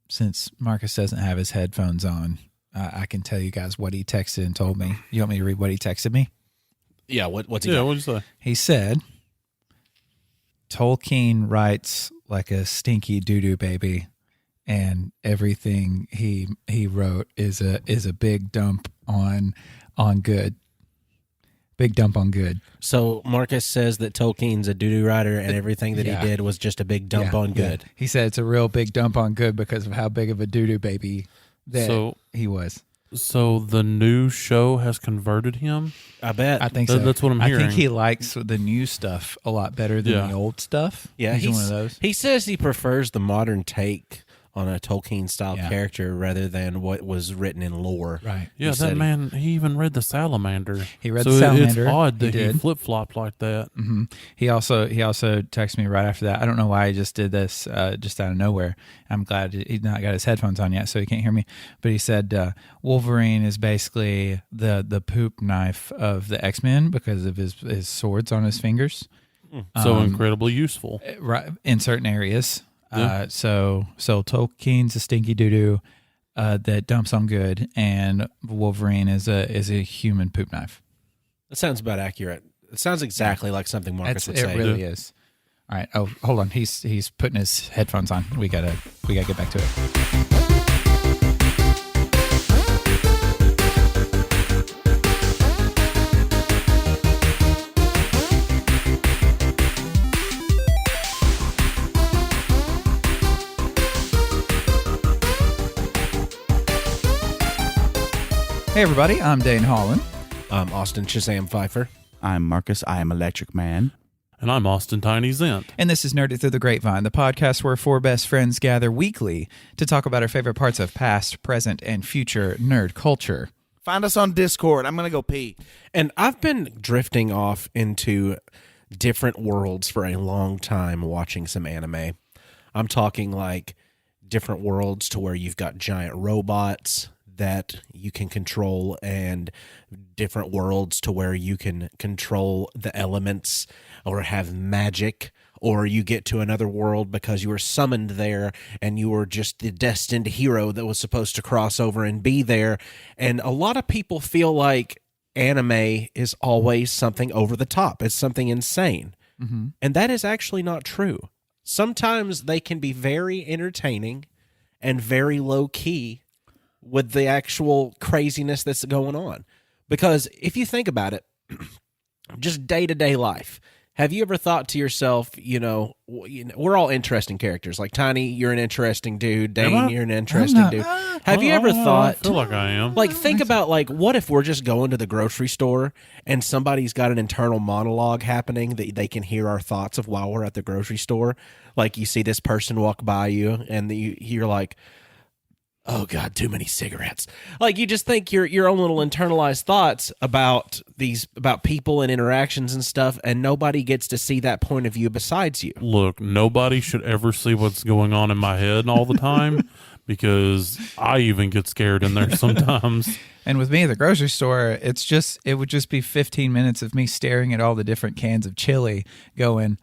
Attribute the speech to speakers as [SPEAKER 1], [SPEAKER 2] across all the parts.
[SPEAKER 1] since Marcus doesn't have his headphones on, I can tell you guys what he texted and told me. You want me to read what he texted me?
[SPEAKER 2] Yeah, what's he
[SPEAKER 3] Yeah,
[SPEAKER 2] got?
[SPEAKER 3] what'd you say?
[SPEAKER 1] He said, Tolkien writes like a stinky doo-doo baby, and everything he wrote is a big dump on good. Big dump on good.
[SPEAKER 2] So Marcus says that Tolkien's a doo-doo writer and everything that he did was just a big dump on good.
[SPEAKER 1] Yeah. He said it's a real big dump on good because of how big of a doo-doo baby that he was.
[SPEAKER 3] So the new show has converted him?
[SPEAKER 2] I bet.
[SPEAKER 1] I think so.
[SPEAKER 3] That's what I'm hearing.
[SPEAKER 1] I think he likes the new stuff a lot better than the old stuff.
[SPEAKER 2] Yeah,
[SPEAKER 1] he's one of those.
[SPEAKER 2] He says he prefers the modern take on a Tolkien-style character rather than what was written in lore.
[SPEAKER 1] Right.
[SPEAKER 3] Yeah, that man, he even read the Salamander.
[SPEAKER 1] He read the Salamander.
[SPEAKER 3] It's odd that he flip-flopped like that.
[SPEAKER 1] Mm-hmm. He also texted me right after that. I don't know why he just did this just out of nowhere. I'm glad he's not got his headphones on yet, so he can't hear me. But he said Wolverine is basically the poop knife of the X-Men because of his swords on his fingers.
[SPEAKER 3] So incredibly useful.
[SPEAKER 1] Right, in certain areas. So Tolkien's a stinky doo-doo that dumps on good, and Wolverine is a human poop knife.
[SPEAKER 2] That sounds about accurate. It sounds exactly like something Marcus would say.
[SPEAKER 1] It really is. All right. Oh, hold on. He's putting his headphones on. We gotta get back to it. Hey everybody, I'm Dane Holland.
[SPEAKER 2] I'm Austin Shazam Pfeiffer.
[SPEAKER 4] I'm Marcus. I am Electric Man.
[SPEAKER 3] And I'm Austin Tiny Zent.
[SPEAKER 1] And this is Nerded Through the Grapevine, the podcast where four best friends gather weekly to talk about our favorite parts of past, present, and future nerd culture.
[SPEAKER 4] Find us on Discord. I'm going to go pee.
[SPEAKER 2] And I've been drifting off into different worlds for a long time watching some anime. I'm talking like different worlds to where you've got giant robots that you can control, and different worlds to where you can control the elements or have magic, or you get to another world because you were summoned there and you were just the destined hero that was supposed to cross over and be there. And a lot of people feel like anime is always something over the top. It's something insane. Mm-hmm. And that is actually not true. Sometimes they can be very entertaining and very low key with the actual craziness that's going on. Because if you think about it, just day-to-day life, have you ever thought to yourself, we're all interesting characters. Like Tiny, you're an interesting dude. Dane, you're an interesting dude. Have you ever thought...
[SPEAKER 3] I feel like I am.
[SPEAKER 2] Like, think about, like, what if we're just going to the grocery store and somebody's got an internal monologue happening that they can hear our thoughts of while we're at the grocery store? Like, you see this person walk by you, and you're like... oh God, too many cigarettes. Like, you just think your own little internalized thoughts about people and interactions and stuff, and nobody gets to see that point of view besides you.
[SPEAKER 3] Look, nobody should ever see what's going on in my head all the time because I even get scared in there sometimes.
[SPEAKER 1] And with me at the grocery store, it would just be 15 minutes of me staring at all the different cans of chili going,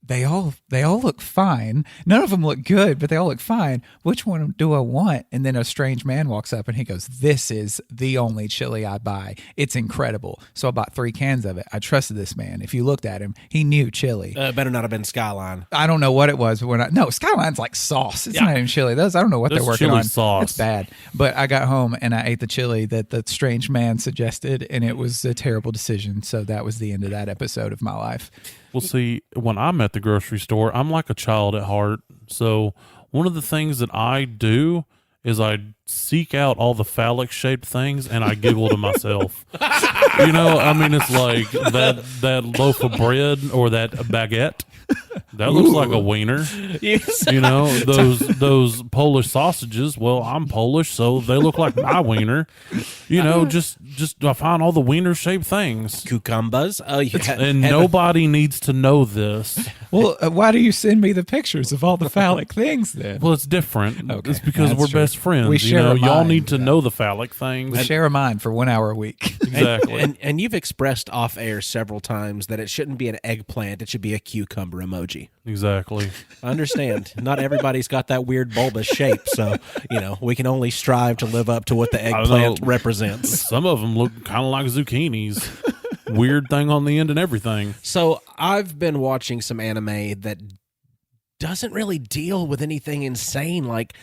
[SPEAKER 1] They all look fine. None of them look good, but they all look fine. Which one do I want? And then a strange man walks up and he goes, "This is the only chili I buy. It's incredible." So I bought 3 cans of it. I trusted this man. If you looked at him, he knew chili.
[SPEAKER 2] Better not have been Skyline.
[SPEAKER 1] I don't know what it was, but no, Skyline's like sauce. It's not even chili. I don't know what they're working on.
[SPEAKER 3] Sauce.
[SPEAKER 1] It's bad. But I got home and I ate the chili that the strange man suggested, and it was a terrible decision. So that was the end of that episode of my life.
[SPEAKER 3] Well, see, when I'm at the grocery store, I'm like a child at heart. So one of the things that I do is I seek out all the phallic-shaped things and I giggle to myself. It's like that loaf of bread or that baguette. That looks like a wiener.
[SPEAKER 2] Yes.
[SPEAKER 3] Those Polish sausages. Well, I'm Polish, so they look like my wiener. Just I find all the wiener-shaped things.
[SPEAKER 2] Cucumbers.
[SPEAKER 3] And nobody needs to know this.
[SPEAKER 1] Well, why do you send me the pictures of all the phallic things then?
[SPEAKER 3] Well, it's different.
[SPEAKER 1] Okay,
[SPEAKER 3] it's because we're
[SPEAKER 1] true.
[SPEAKER 3] best best friends.
[SPEAKER 1] We
[SPEAKER 3] You
[SPEAKER 1] share
[SPEAKER 3] know,
[SPEAKER 1] a
[SPEAKER 3] y'all
[SPEAKER 1] mind,
[SPEAKER 3] need to know the phallic things.
[SPEAKER 1] We share a mind for 1 hour a week.
[SPEAKER 3] Exactly.
[SPEAKER 2] And you've expressed off air several times that it shouldn't be an eggplant; it should be a cucumber emoji.
[SPEAKER 3] Exactly.
[SPEAKER 2] I understand. Not everybody's got that weird bulbous shape, so we can only strive to live up to what the eggplant
[SPEAKER 3] know.
[SPEAKER 2] represents.
[SPEAKER 3] Some of them look kind of like zucchinis. Weird thing on the end and everything.
[SPEAKER 2] So I've been watching some anime that doesn't really deal with anything insane like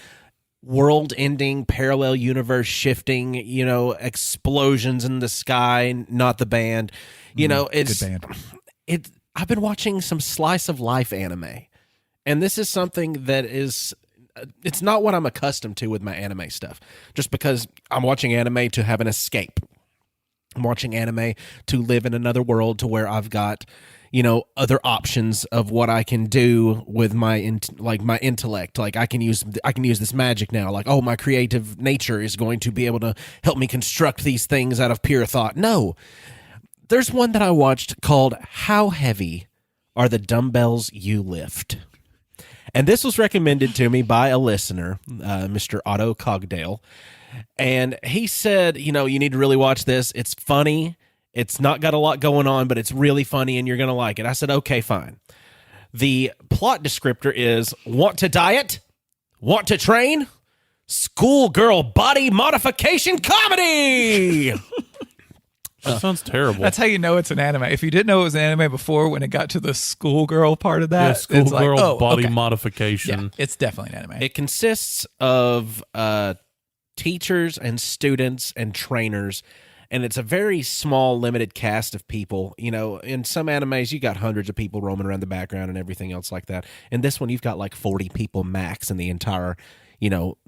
[SPEAKER 2] world-ending, parallel universe shifting, explosions in the sky. Not the band, it's
[SPEAKER 1] Good band.
[SPEAKER 2] I've been watching some slice of life anime, and this is something that is. It's not what I'm accustomed to with my anime stuff. Just because I'm watching anime to have an escape. I'm watching anime to live in another world to where I've got, other options of what I can do with my my intellect. Like I can use this magic now. Like, oh, my creative nature is going to be able to help me construct these things out of pure thought. No, there's one that I watched called "How Heavy Are the Dumbbells You Lift?" And this was recommended to me by a listener, Mr. Otto Cogdale. And he said, you need to really watch this. It's funny. It's not got a lot going on, but it's really funny and you're going to like it. I said, okay, fine. The plot descriptor is want to diet, want to train, schoolgirl body modification comedy.
[SPEAKER 3] That sounds terrible.
[SPEAKER 1] That's how you know it's an anime. If you didn't know it was an anime before, when it got to the schoolgirl part of that,
[SPEAKER 3] yeah,
[SPEAKER 1] it's like,
[SPEAKER 3] schoolgirl body
[SPEAKER 1] okay.
[SPEAKER 3] modification.
[SPEAKER 1] Yeah, it's definitely an anime.
[SPEAKER 2] It consists of teachers and students and trainers, and it's a very small, limited cast of people. In some animes, you got hundreds of people roaming around the background and everything else like that. In this one, you've got like 40 people max in the entire,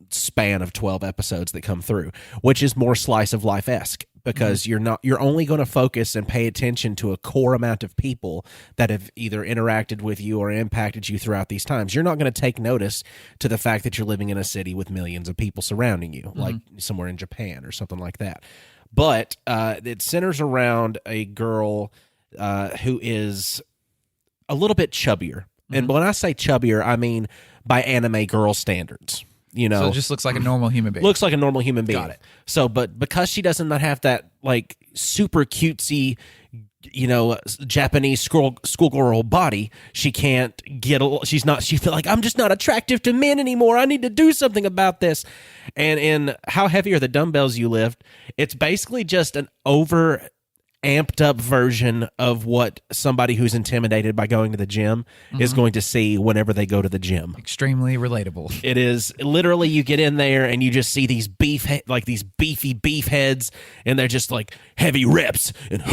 [SPEAKER 2] span of 12 episodes that come through, which is more slice of life-esque. Because you're only going to focus and pay attention to a core amount of people that have either interacted with you or impacted you throughout these times. You're not going to take notice to the fact that you're living in a city with millions of people surrounding you, like somewhere in Japan or something like that. But it centers around a girl who is a little bit chubbier. And when I say chubbier, I mean by anime girl standards.
[SPEAKER 1] So it just looks like a normal human being.
[SPEAKER 2] Looks like a normal human being.
[SPEAKER 1] Got it.
[SPEAKER 2] So, but because she does not have that like super cutesy, Japanese schoolgirl body, she can't get. She feel like I'm just not attractive to men anymore. I need to do something about this. And in How Heavy Are the Dumbbells You Lift, it's basically just an over amped up version of what somebody who's intimidated by going to the gym is going to see whenever they go to the gym.
[SPEAKER 1] Extremely relatable.
[SPEAKER 2] It is literally, you get in there and you just see these these beefy beef heads, and they're just like heavy reps and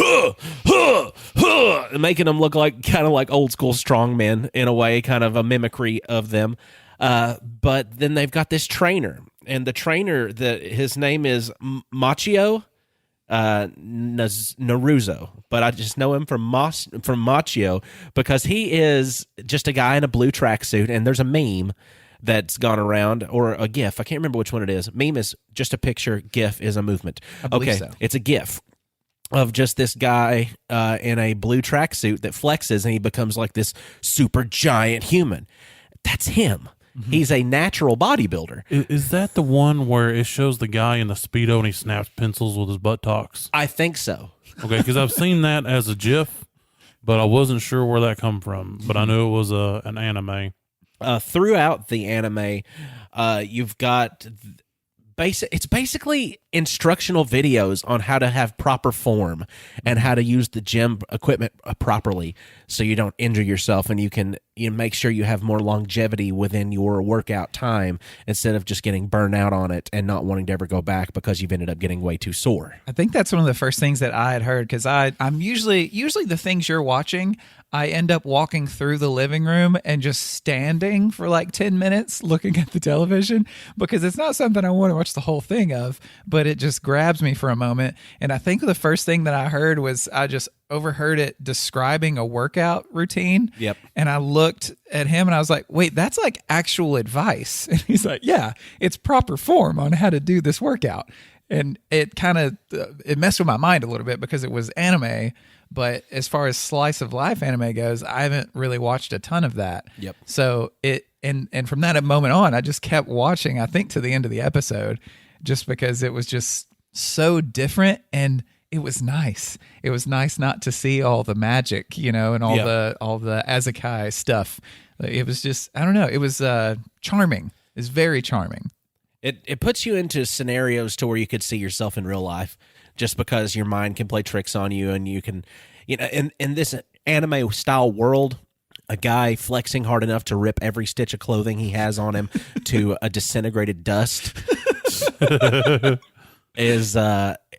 [SPEAKER 2] making them look like kind of like old school strongmen in a way, kind of a mimicry of them. But then they've got this trainer, and the trainer, his name is Machio Naruzo, but I just know him from Machio because he is just a guy in a blue tracksuit, and there's a meme that's gone around, or a GIF. I can't remember which one it is. Meme is just a picture. GIF is a movement.
[SPEAKER 1] I believe so.
[SPEAKER 2] It's a GIF of just this guy in a blue tracksuit that flexes, and he becomes like this super giant human. That's him. He's a natural bodybuilder.
[SPEAKER 3] Is that the one where it shows the guy in the Speedo and he snaps pencils with his buttocks?
[SPEAKER 2] I think so.
[SPEAKER 3] Okay, because I've seen that as a GIF, but I wasn't sure where that come from. But I knew it was an anime.
[SPEAKER 2] Throughout the anime, you've got it's basically instructional videos on how to have proper form and how to use the gym equipment properly so you don't injure yourself, and you can make sure you have more longevity within your workout time instead of just getting burned out on it and not wanting to ever go back because you've ended up getting way too sore.
[SPEAKER 1] I think that's one of the first things that I had heard, because I'm usually the things you're watching, I end up walking through the living room and just standing for like 10 minutes looking at the television, because it's not something I want to watch the whole thing of, but it just grabs me for a moment. And I think the first thing that I heard was I just overheard it describing a workout routine.
[SPEAKER 2] Yep.
[SPEAKER 1] And I looked at him and I was like, wait, that's like actual advice. And he's like, yeah, it's proper form on how to do this workout. And it kind of, it messed with my mind a little bit because it was anime. But as far as slice of life anime goes, I haven't really watched a ton of that.
[SPEAKER 2] Yep.
[SPEAKER 1] So it and from that moment on, I just kept watching, I think to the end of the episode, just because it was just so different, and it was nice. It was nice not to see all the magic, and all the Azakai stuff. It was just, I don't know, it was charming. It's very charming.
[SPEAKER 2] It puts you into scenarios to where you could see yourself in real life, just because your mind can play tricks on you, and you can, in this anime style world, a guy flexing hard enough to rip every stitch of clothing he has on him to a disintegrated dust is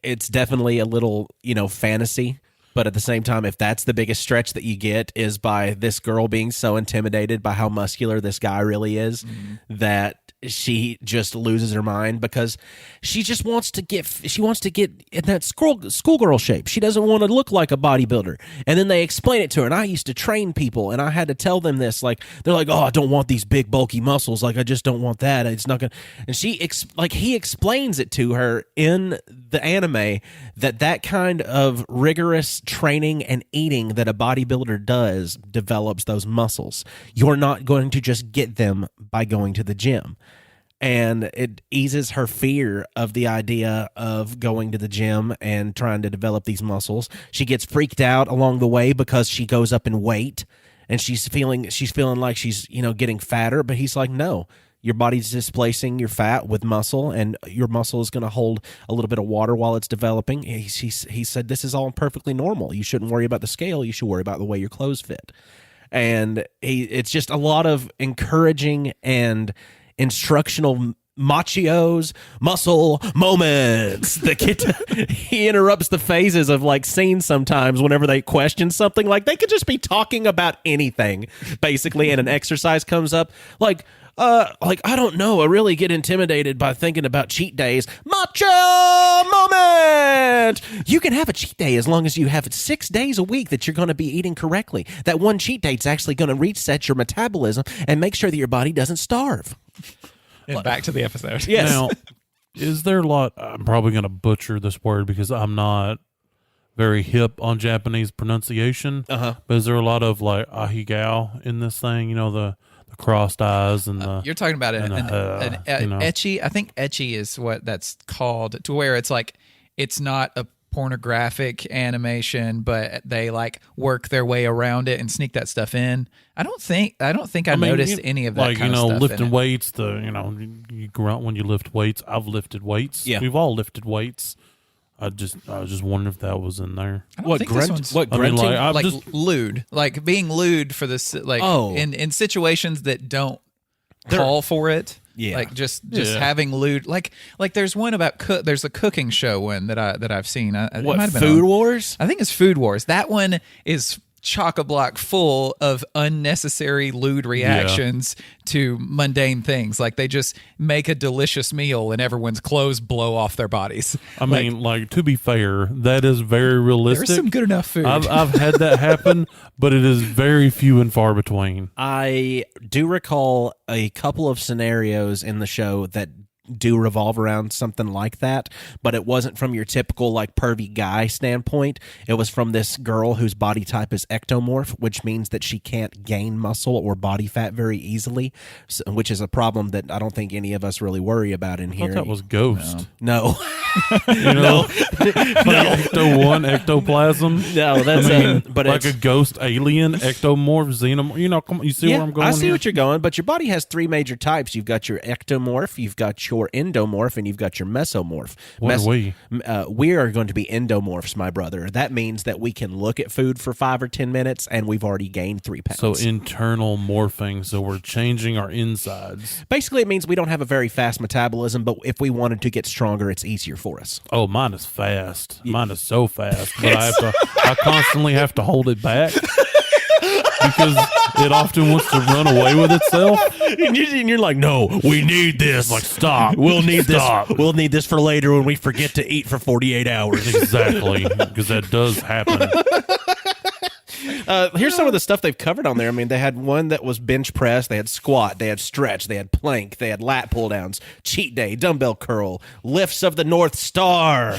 [SPEAKER 2] it's definitely a little, fantasy. But at the same time, if that's the biggest stretch that you get is by this girl being so intimidated by how muscular this guy really is, that she just loses her mind, because she just wants to get in that schoolgirl shape. She doesn't want to look like a bodybuilder. And then they explain it to her. And I used to train people, and I had to tell them this. Like, they're like, "Oh, I don't want these big bulky muscles. Like, I just don't want that. It's not gonna." And he explains it to her in the anime that kind of rigorous training and eating that a bodybuilder does develops those muscles. You're not going to just get them by going to the gym. And it eases her fear of the idea of going to the gym and trying to develop these muscles. She gets freaked out along the way because she goes up in weight, and she's feeling like she's, getting fatter, but he's like, "No. Your body's displacing your fat with muscle, and your muscle is going to hold a little bit of water while it's developing." He said, "This is all perfectly normal. You shouldn't worry about the scale. You should worry about the way your clothes fit." And it's just a lot of encouraging and instructional machios muscle moments. The kid, he interrupts the phases of like scenes sometimes whenever they question something. Like, they could just be talking about anything basically, and an exercise comes up like, I don't know, I really get intimidated by thinking about cheat days. Macho moment! You can have a cheat day as long as you have 6 days a week that you're going to be eating correctly. That one cheat day is actually going to reset your metabolism and make sure that your body doesn't starve.
[SPEAKER 1] And back to the episode.
[SPEAKER 2] Yes.
[SPEAKER 3] Now, is there a lot? I'm probably going to butcher this word because I'm not very hip on Japanese pronunciation. But is there a lot of like ahigao in this thing? The crossed eyes and the
[SPEAKER 1] you're talking about an ecchi. I think ecchi is what that's called, to where it's like it's not a pornographic animation, but they like work their way around it and sneak that stuff in. I don't think I noticed any of that.
[SPEAKER 3] Like,
[SPEAKER 1] kind of stuff
[SPEAKER 3] lifting weights. You grunt when you lift weights. I've lifted weights.
[SPEAKER 2] Yeah,
[SPEAKER 3] we've all lifted weights. I was just wondering if that was in there.
[SPEAKER 2] What grunting?
[SPEAKER 1] Like lewd, like being lewd for this, like in situations that don't call for it.
[SPEAKER 2] Yeah,
[SPEAKER 1] like just having lewd, like there's one about there's a cooking show one that I've seen.
[SPEAKER 2] What, Food Wars?
[SPEAKER 1] I think it's Food Wars. That one is chock-a-block full of unnecessary lewd reactions to mundane things. Like, they just make a delicious meal and everyone's clothes blow off their bodies.
[SPEAKER 3] I mean, to be fair, that is very realistic.
[SPEAKER 1] There's some good enough food.
[SPEAKER 3] I've had that happen, but it is very few and far between.
[SPEAKER 2] I do recall a couple of scenarios in the show that do revolve around something like that, but it wasn't from your typical like pervy guy standpoint. It was from this girl whose body type is ectomorph, which means that she can't gain muscle or body fat very easily, which is a problem that I don't think any of us really worry about in here.
[SPEAKER 3] I thought that was Ghost.
[SPEAKER 2] No.
[SPEAKER 3] No. Ecto-1, ectoplasm.
[SPEAKER 2] No, that's
[SPEAKER 3] but like a ghost alien, ectomorph, xenomorph. Come on, you see where I'm going?
[SPEAKER 2] I see what you're going, but your body has 3 major types. You've got your ectomorph, you've got your endomorph, and you've got your mesomorph.
[SPEAKER 3] What are we?
[SPEAKER 2] We are going to be endomorphs, my brother. That means that we can look at food for 5 or 10 minutes, and we've already gained 3 pounds.
[SPEAKER 3] So internal morphing, so we're changing our insides.
[SPEAKER 2] Basically, it means we don't have a very fast metabolism, but if we wanted to get stronger, it's easier for us.
[SPEAKER 3] Oh, mine is fast. Mine is so fast, but I constantly have to hold it back. Because it often wants to run away with itself.
[SPEAKER 2] And you're like, no, we need this.
[SPEAKER 3] Like, stop.
[SPEAKER 2] We'll need this. We'll need this for later when we forget to eat for 48 hours.
[SPEAKER 3] Exactly. Because that does happen.
[SPEAKER 2] Here's some of the stuff they've covered on there. I mean, they had one that was bench press, they had squat, they had stretch, they had plank, they had lat pull downs, cheat day, dumbbell curl, lifts of the North Star,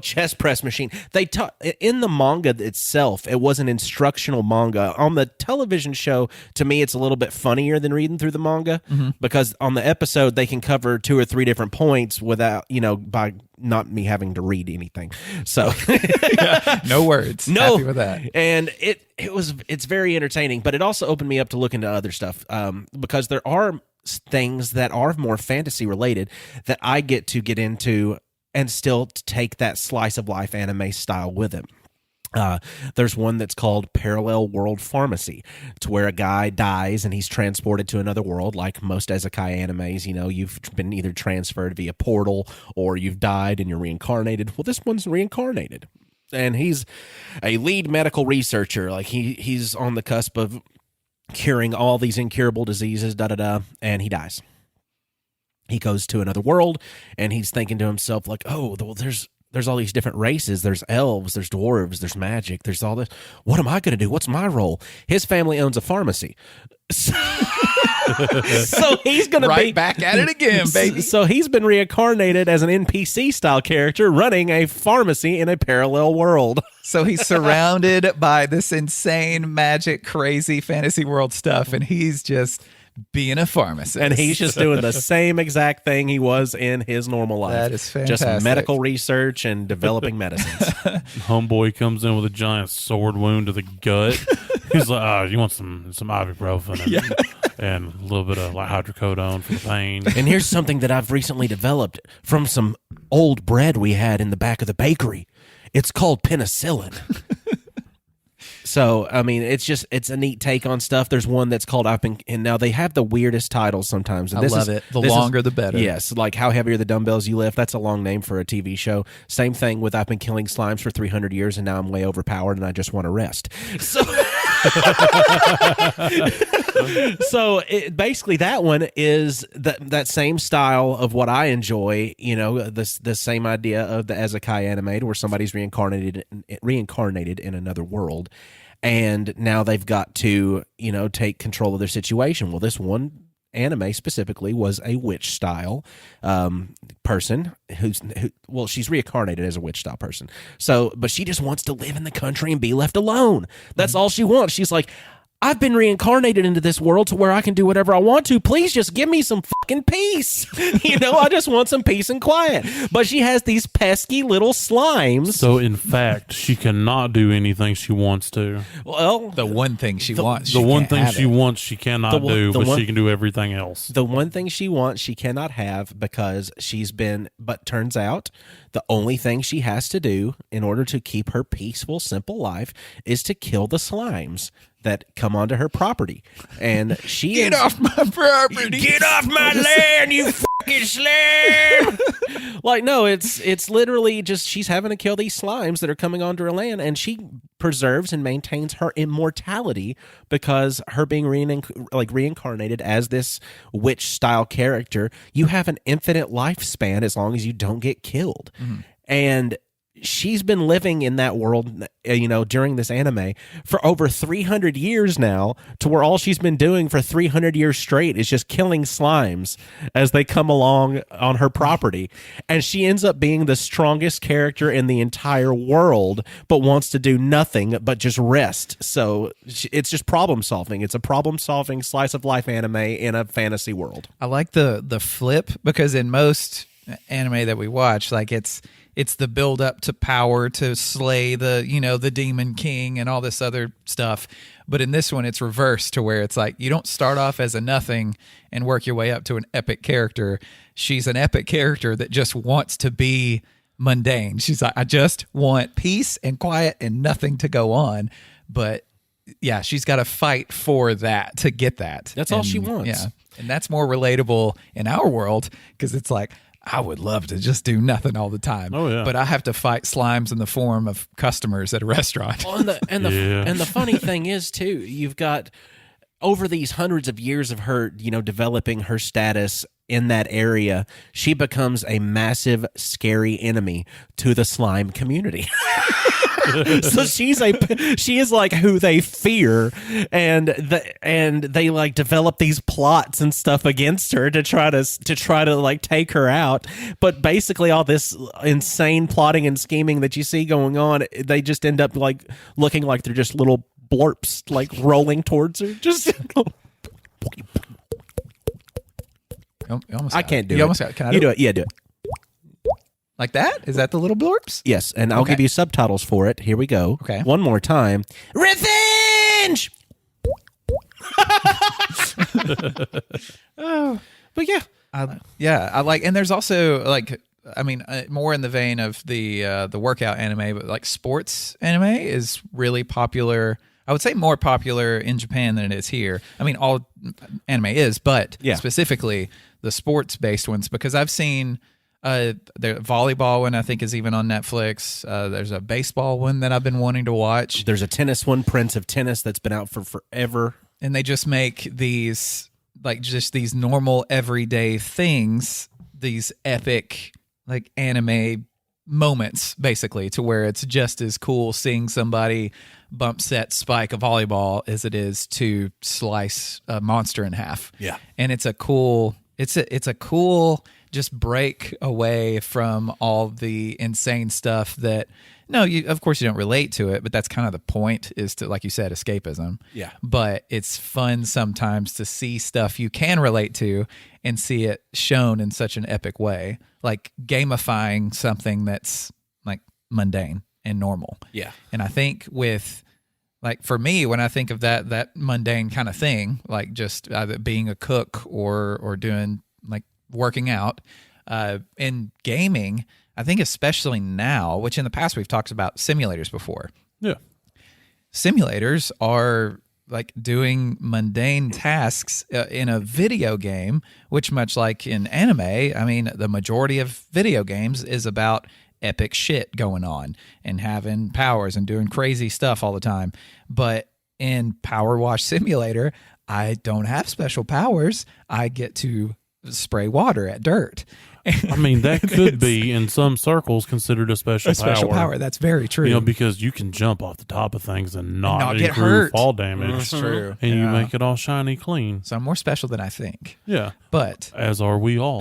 [SPEAKER 2] chest press machine. They taught in the manga itself. It was an instructional manga. On the television show, to me, it's a little bit funnier than reading through the manga because on the episode they can cover 2 or 3 different points without, by not me having to read anything. So
[SPEAKER 1] no words.
[SPEAKER 2] No,
[SPEAKER 1] Happy with that.
[SPEAKER 2] And it's very entertaining, but it also opened me up to look into other stuff because there are things that are more fantasy related that I get into and still take that slice of life anime style with it. There's one that's called Parallel World Pharmacy, to where a guy dies and he's transported to another world. Like most isekai animes, you've been either transferred via portal or you've died and you're reincarnated. Well, this one's reincarnated, and he's a lead medical researcher. Like he's on the cusp of curing all these incurable diseases, and he dies. He goes to another world, and he's thinking to himself, like, oh, well, there's all these different races. There's elves, there's dwarves, there's magic, there's all this. What am I going to do? What's my role? His family owns a pharmacy. So he's going to be
[SPEAKER 1] back at it again, baby.
[SPEAKER 2] So he's been reincarnated as an NPC style character running a pharmacy in a parallel world.
[SPEAKER 1] So he's surrounded by this insane, magic, crazy fantasy world stuff, and he's just being a pharmacist.
[SPEAKER 2] And he's just doing the same exact thing he was in his normal life.
[SPEAKER 1] That is fantastic.
[SPEAKER 2] Just medical research and developing medicines.
[SPEAKER 3] Homeboy comes in with a giant sword wound to the gut. He's like, you want some ibuprofen and a little bit of like hydrocodone for the pain.
[SPEAKER 2] And here's something that I've recently developed from some old bread we had in the back of the bakery. It's called penicillin. So, I mean, it's a neat take on stuff. There's one that's called and now they have the weirdest titles sometimes. And
[SPEAKER 1] I love it. The longer, the better.
[SPEAKER 2] Yes, like How Heavy Are the Dumbbells You Lift? That's a long name for a TV show. Same thing with I've been killing slimes for 300 years and now I'm way overpowered and I just want to rest. So, basically that one is that same style of what I enjoy, the same idea of the isekai anime where somebody's reincarnated in another world. And now they've got to, take control of their situation. Well, this one anime specifically was a witch style person who she's reincarnated as a witch style person. So, but she just wants to live in the country and be left alone. That's all she wants. She's like, I've been reincarnated into this world to where I can do whatever I want to. Please just give me some fucking peace. I just want some peace and quiet. But she has these pesky little slimes.
[SPEAKER 3] So, in fact, she cannot do anything she wants to.
[SPEAKER 2] Well,
[SPEAKER 1] the one thing she wants.
[SPEAKER 3] The one thing she wants, she cannot do, but she can do everything else.
[SPEAKER 2] The one thing she wants, she cannot have because but turns out the only thing she has to do in order to keep her peaceful, simple life is to kill the slimes that come onto her property. And she
[SPEAKER 1] Get off my property.
[SPEAKER 2] Get off my land, you fucking slime. Like, no, it's literally just she's having to kill these slimes that are coming onto her land, and she preserves and maintains her immortality because her being reincarnated as this witch style character, you have an infinite lifespan as long as you don't get killed. Mm-hmm. And she's been living in that world, during this anime for over 300 years now, to where all she's been doing for 300 years straight is just killing slimes as they come along on her property. And she ends up being the strongest character in the entire world, but wants to do nothing but just rest. So it's just problem solving. It's a problem solving slice of life anime in a fantasy world.
[SPEAKER 1] I like the flip, because in most anime that we watch, like it's the build up to power to slay the demon king and all this other stuff. But in this one, it's reversed, to where it's like you don't start off as a nothing and work your way up to an epic character. She's an epic character that just wants to be mundane. She's like, I just want peace and quiet and nothing to go on. But yeah, she's got to fight for that to get that.
[SPEAKER 2] That's all she wants.
[SPEAKER 1] Yeah. And that's more relatable in our world, because it's like, I would love to just do nothing all the time.
[SPEAKER 3] Oh, yeah.
[SPEAKER 1] But I have to fight slimes in the form of customers at a restaurant.
[SPEAKER 2] Well, and the funny thing is, too, you've got over these hundreds of years of her, developing her status in that area, she becomes a massive, scary enemy to the slime community. So she is like who they fear, and they like develop these plots and stuff against her to try to like take her out. But basically, all this insane plotting and scheming that you see going on, they just end up like looking like they're just little blorps like rolling towards her. Just I can't do it.
[SPEAKER 1] You almost got it. Can I
[SPEAKER 2] do it? Yeah, do it.
[SPEAKER 1] Like that? Is that the little blorps?
[SPEAKER 2] Yes, and I'll give you subtitles for it. Here we go.
[SPEAKER 1] Okay.
[SPEAKER 2] One more time. Revenge! But yeah.
[SPEAKER 1] I like, and there's also like, I mean, more in the vein of the workout anime, but like sports anime is really popular. I would say more popular in Japan than it is here. I mean, all anime is, but specifically the sports-based ones, because I've seen the volleyball one, I think, is even on Netflix. There's a baseball one that I've been wanting to watch.
[SPEAKER 2] There's a tennis one, Prince of Tennis, that's been out for forever.
[SPEAKER 1] And they just make these, like, just these normal everyday things, these epic, like, anime moments, basically, to where it's just as cool seeing somebody bump set spike a volleyball as it is to slice a monster in half.
[SPEAKER 2] Yeah.
[SPEAKER 1] And it's a cool just break away from all the insane stuff that, no, of course you don't relate to it, but that's kind of the point, is to, like you said, escapism.
[SPEAKER 2] Yeah.
[SPEAKER 1] But it's fun sometimes to see stuff you can relate to and see it shown in such an epic way, like gamifying something that's like mundane and normal.
[SPEAKER 2] Yeah.
[SPEAKER 1] And I think with, like, for me, when I think of that mundane kind of thing, like just either being a cook or doing like working out, in gaming, I think especially now, which in the past we've talked about simulators before.
[SPEAKER 3] Yeah.
[SPEAKER 1] Simulators are like doing mundane tasks in a video game, which, much like in anime, I mean, the majority of video games is about epic shit going on and having powers and doing crazy stuff all the time. But in Power Wash Simulator, I don't have special powers. I get to spray water at dirt.
[SPEAKER 3] I mean, that could be in some circles considered a special
[SPEAKER 1] power. That's very true.
[SPEAKER 3] You know, because you can jump off the top of things and not
[SPEAKER 1] get
[SPEAKER 3] accrue
[SPEAKER 1] hurt.
[SPEAKER 3] fall damage.
[SPEAKER 1] That's true.
[SPEAKER 3] And you make it all shiny clean.
[SPEAKER 1] So I'm more special than I think.
[SPEAKER 3] Yeah.
[SPEAKER 1] But
[SPEAKER 3] as are we all.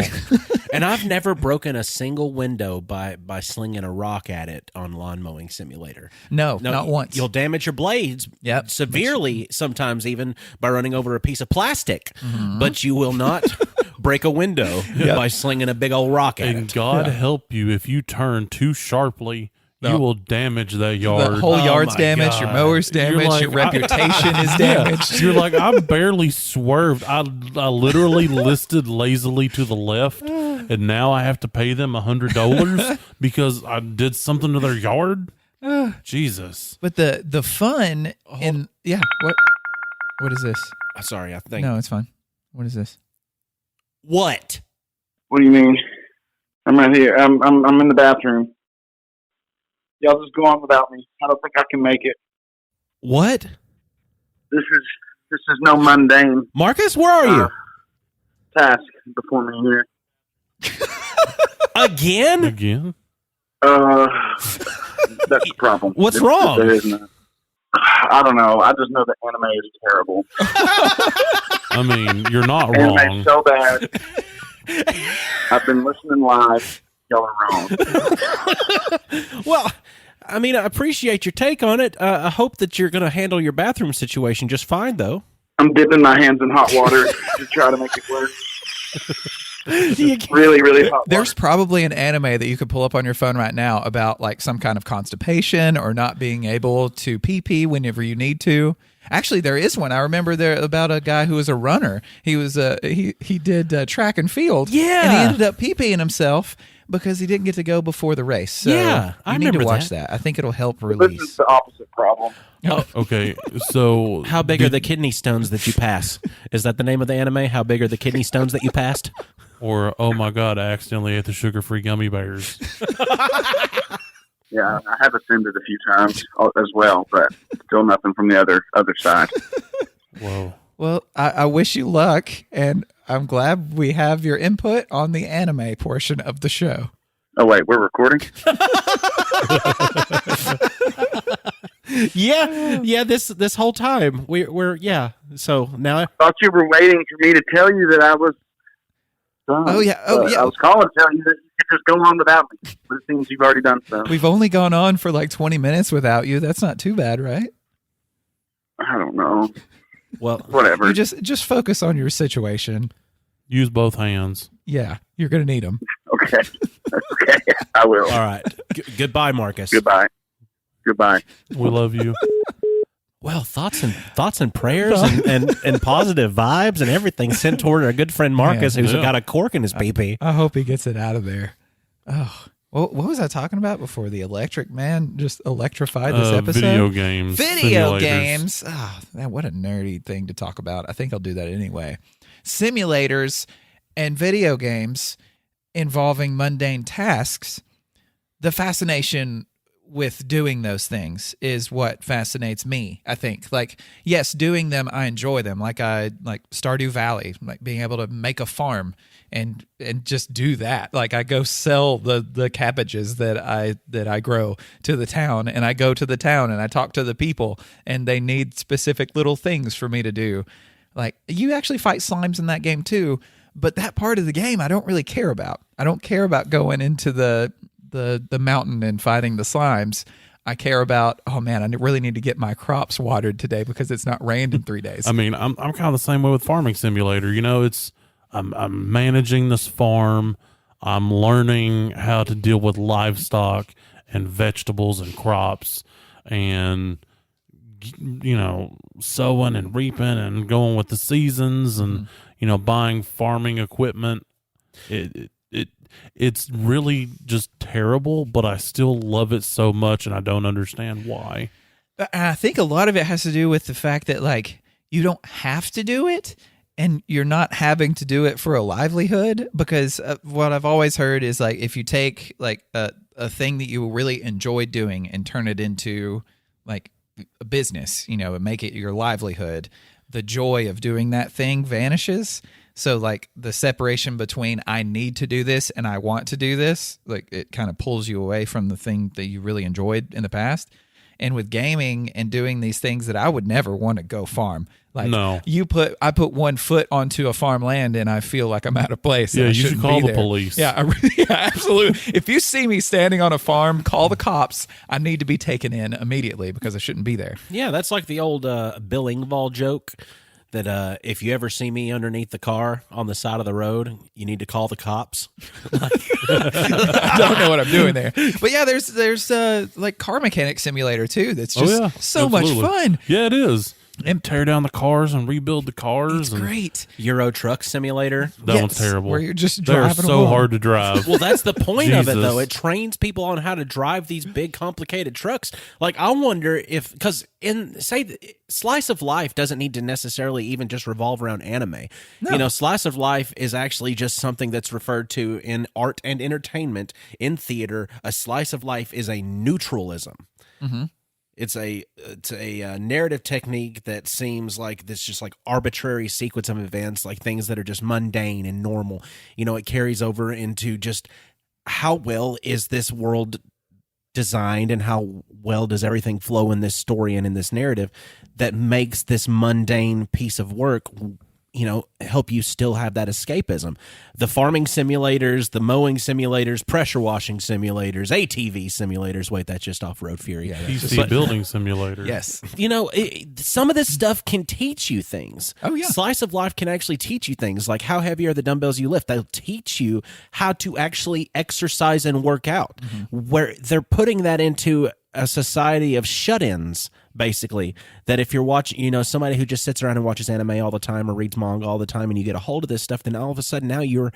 [SPEAKER 2] And I've never broken a single window by slinging a rock at it on Lawn Mowing Simulator.
[SPEAKER 1] No, not once.
[SPEAKER 2] You'll damage your blades severely, sometimes even by running over a piece of plastic. Mm-hmm. But you will not break a window by slinging a big old rock at it.
[SPEAKER 3] And God help you if you turn too sharply. You will damage that yard.
[SPEAKER 1] The whole yard's damaged. God. Your mower's damaged. Like, your reputation is damaged.
[SPEAKER 3] You're like, I barely swerved. I literally listed lazily to the left, and now I have to pay them $100 because I did something to their yard. Jesus.
[SPEAKER 1] But the fun in what is this?
[SPEAKER 2] Sorry, I think
[SPEAKER 1] no, it's fine. What is this?
[SPEAKER 2] What?
[SPEAKER 5] What do you mean? I'm right here. I'm in the bathroom. Y'all just go on without me. I don't think I can make it.
[SPEAKER 2] What?
[SPEAKER 5] This is no mundane.
[SPEAKER 2] Marcus, where are you?
[SPEAKER 5] Task before me here.
[SPEAKER 2] Again?
[SPEAKER 5] That's the problem.
[SPEAKER 2] What's wrong?
[SPEAKER 5] I don't know. I just know that anime is terrible.
[SPEAKER 3] I mean, you're not wrong.
[SPEAKER 5] Anime's so bad. I've been listening live. Y'all are wrong.
[SPEAKER 2] Well, I mean, I appreciate your take on it. I hope that you're going to handle your bathroom situation just fine, though.
[SPEAKER 5] I'm dipping my hands in hot water to try to make it work. Really, really hot water.
[SPEAKER 1] There's probably an anime that you could pull up on your phone right now about like some kind of constipation or not being able to pee whenever you need to. Actually, there is one. I remember there about a guy who was a runner. He was he did track and field.
[SPEAKER 2] Yeah,
[SPEAKER 1] and he ended up pee-peeing himself because he didn't get to go before the race. So
[SPEAKER 2] yeah, I
[SPEAKER 1] need to
[SPEAKER 2] remember
[SPEAKER 1] watch that. I think it'll help release.
[SPEAKER 5] This is the opposite problem.
[SPEAKER 3] Oh, okay, so
[SPEAKER 2] how big are the kidney stones that you pass? Is that the name of the anime? How big are the kidney stones that you passed?
[SPEAKER 3] Or, oh my God, I accidentally ate the sugar-free gummy bears.
[SPEAKER 5] Yeah, I have assumed it a few times as well, but still nothing from the other side.
[SPEAKER 3] Whoa.
[SPEAKER 1] Well, I wish you luck, and I'm glad we have your input on the anime portion of the show.
[SPEAKER 5] Oh wait, we're recording.
[SPEAKER 2] Yeah. This whole time we're So now
[SPEAKER 5] I thought you were waiting for me to tell you that I was done.
[SPEAKER 1] Oh, yeah.
[SPEAKER 5] I was calling to tell you that you could just go on without me, but it seems you've already done so.
[SPEAKER 1] We've only gone on for like 20 minutes without you. That's not too bad, right?
[SPEAKER 5] I don't know.
[SPEAKER 2] well
[SPEAKER 5] Whatever.
[SPEAKER 1] You just focus on your situation.
[SPEAKER 3] Use both hands.
[SPEAKER 1] Yeah, you're going to need them.
[SPEAKER 5] Okay. Okay. I will.
[SPEAKER 2] all right. Goodbye, Marcus.
[SPEAKER 5] Goodbye. Goodbye.
[SPEAKER 3] We love you.
[SPEAKER 2] Well, thoughts and prayers and positive vibes and everything sent toward our good friend Marcus, who's got a cork in his pee-pee.
[SPEAKER 1] I hope he gets it out of there. Oh, well, what was I talking about before? The electric man just electrified this episode?
[SPEAKER 3] Video games.
[SPEAKER 1] Video
[SPEAKER 3] simulators.
[SPEAKER 1] games. Oh, man, what a nerdy thing to talk about. I think I'll do that anyway. Simulators and video games involving mundane tasks. The fascination with doing those things is what fascinates me, I think. Like, yes, doing them, I enjoy them. Like Stardew Valley, like being able to make a farm and just do that. Like I go sell the cabbages that I grow to the town, and I go to the town and I talk to the people, and they need specific little things for me to do. Like, you actually fight slimes in that game too, but that part of the game I don't really care about. I don't care about going into the mountain and fighting the slimes. I care about, oh man, I really need to get my crops watered today because it's not rained in 3 days.
[SPEAKER 3] I mean, I'm kind of the same way with Farming Simulator. You know, I'm managing this farm. I'm learning how to deal with livestock and vegetables and crops, and sowing and reaping and going with the seasons, and buying farming equipment. It's really just terrible, but I still love it so much, and I don't understand why.
[SPEAKER 1] I think a lot of it has to do with the fact that, like, you don't have to do it, and you're not having to do it for a livelihood, because what I've always heard is, like, if you take, like, a thing that you really enjoy doing and turn it into, like, a business, and make it your livelihood, the joy of doing that thing vanishes. So, like, the separation between I need to do this and I want to do this, like, it kind of pulls you away from the thing that you really enjoyed in the past. And with gaming and doing these things that I would never want to go farm. Like,
[SPEAKER 3] no.
[SPEAKER 1] I put 1 foot onto a farmland and I feel like I'm out of place.
[SPEAKER 3] Yeah,
[SPEAKER 1] you
[SPEAKER 3] should call the police.
[SPEAKER 1] Yeah, yeah, absolutely. If you see me standing on a farm, call the cops. I need to be taken in immediately because I shouldn't be there.
[SPEAKER 2] Yeah, that's like the old Bill Engvall joke that if you ever see me underneath the car on the side of the road, you need to call the cops.
[SPEAKER 1] I don't know what I'm doing there. But yeah, there's like car mechanic simulator too. That's just so much fun.
[SPEAKER 3] Yeah, it is. And tear down the cars and rebuild the cars.
[SPEAKER 1] It's great.
[SPEAKER 2] Euro Truck Simulator.
[SPEAKER 3] That one's terrible.
[SPEAKER 1] Where you're just
[SPEAKER 3] They're
[SPEAKER 1] driving
[SPEAKER 3] so hard to drive.
[SPEAKER 2] Well, that's the point of it,
[SPEAKER 3] Jesus.
[SPEAKER 2] though. It trains people on how to drive these big, complicated trucks. Like, I wonder if, because Slice of Life doesn't need to necessarily even just revolve around anime.
[SPEAKER 1] No.
[SPEAKER 2] Slice of Life is actually just something that's referred to in art and entertainment, in theater. A slice of life is a neutralism. Mm-hmm. It's a narrative technique that seems like this just like arbitrary sequence of events, like things that are just mundane and normal. It carries over into just how well is this world designed and how well does everything flow in this story and in this narrative that makes this mundane piece of work help you still have that escapism. The farming simulators, the mowing simulators, pressure washing simulators, ATV simulators. Wait, that's just Off-Road Fury.
[SPEAKER 3] PC building simulator.
[SPEAKER 1] Yes.
[SPEAKER 2] Some of this stuff can teach you things.
[SPEAKER 1] Oh, yeah.
[SPEAKER 2] Slice of Life can actually teach you things, like how heavy are the dumbbells you lift. They'll teach you how to actually exercise and work out, where they're putting that into a society of shut-ins, basically, that if you're watching, somebody who just sits around and watches anime all the time or reads manga all the time, and you get a hold of this stuff, then all of a sudden now you're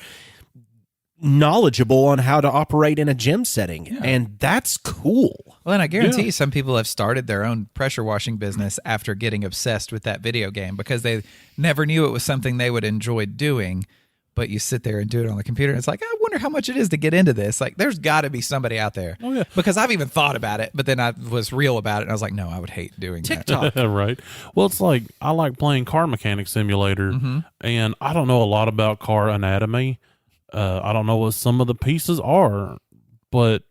[SPEAKER 2] knowledgeable on how to operate in a gym setting, and that's cool.
[SPEAKER 1] Well, and I guarantee some people have started their own pressure washing business after getting obsessed with that video game because they never knew it was something they would enjoy doing. but you sit there and do it on the computer. And it's like, I wonder how much it is to get into this. Like, there's got to be somebody out there.
[SPEAKER 3] Oh, yeah.
[SPEAKER 1] Because I've even thought about it, but then I was real about it. And I was like, no, I would hate doing
[SPEAKER 2] TikTok.
[SPEAKER 3] Right. Well, it's like I like playing Car Mechanic Simulator, and I don't know a lot about car anatomy. I don't know what some of the pieces are, but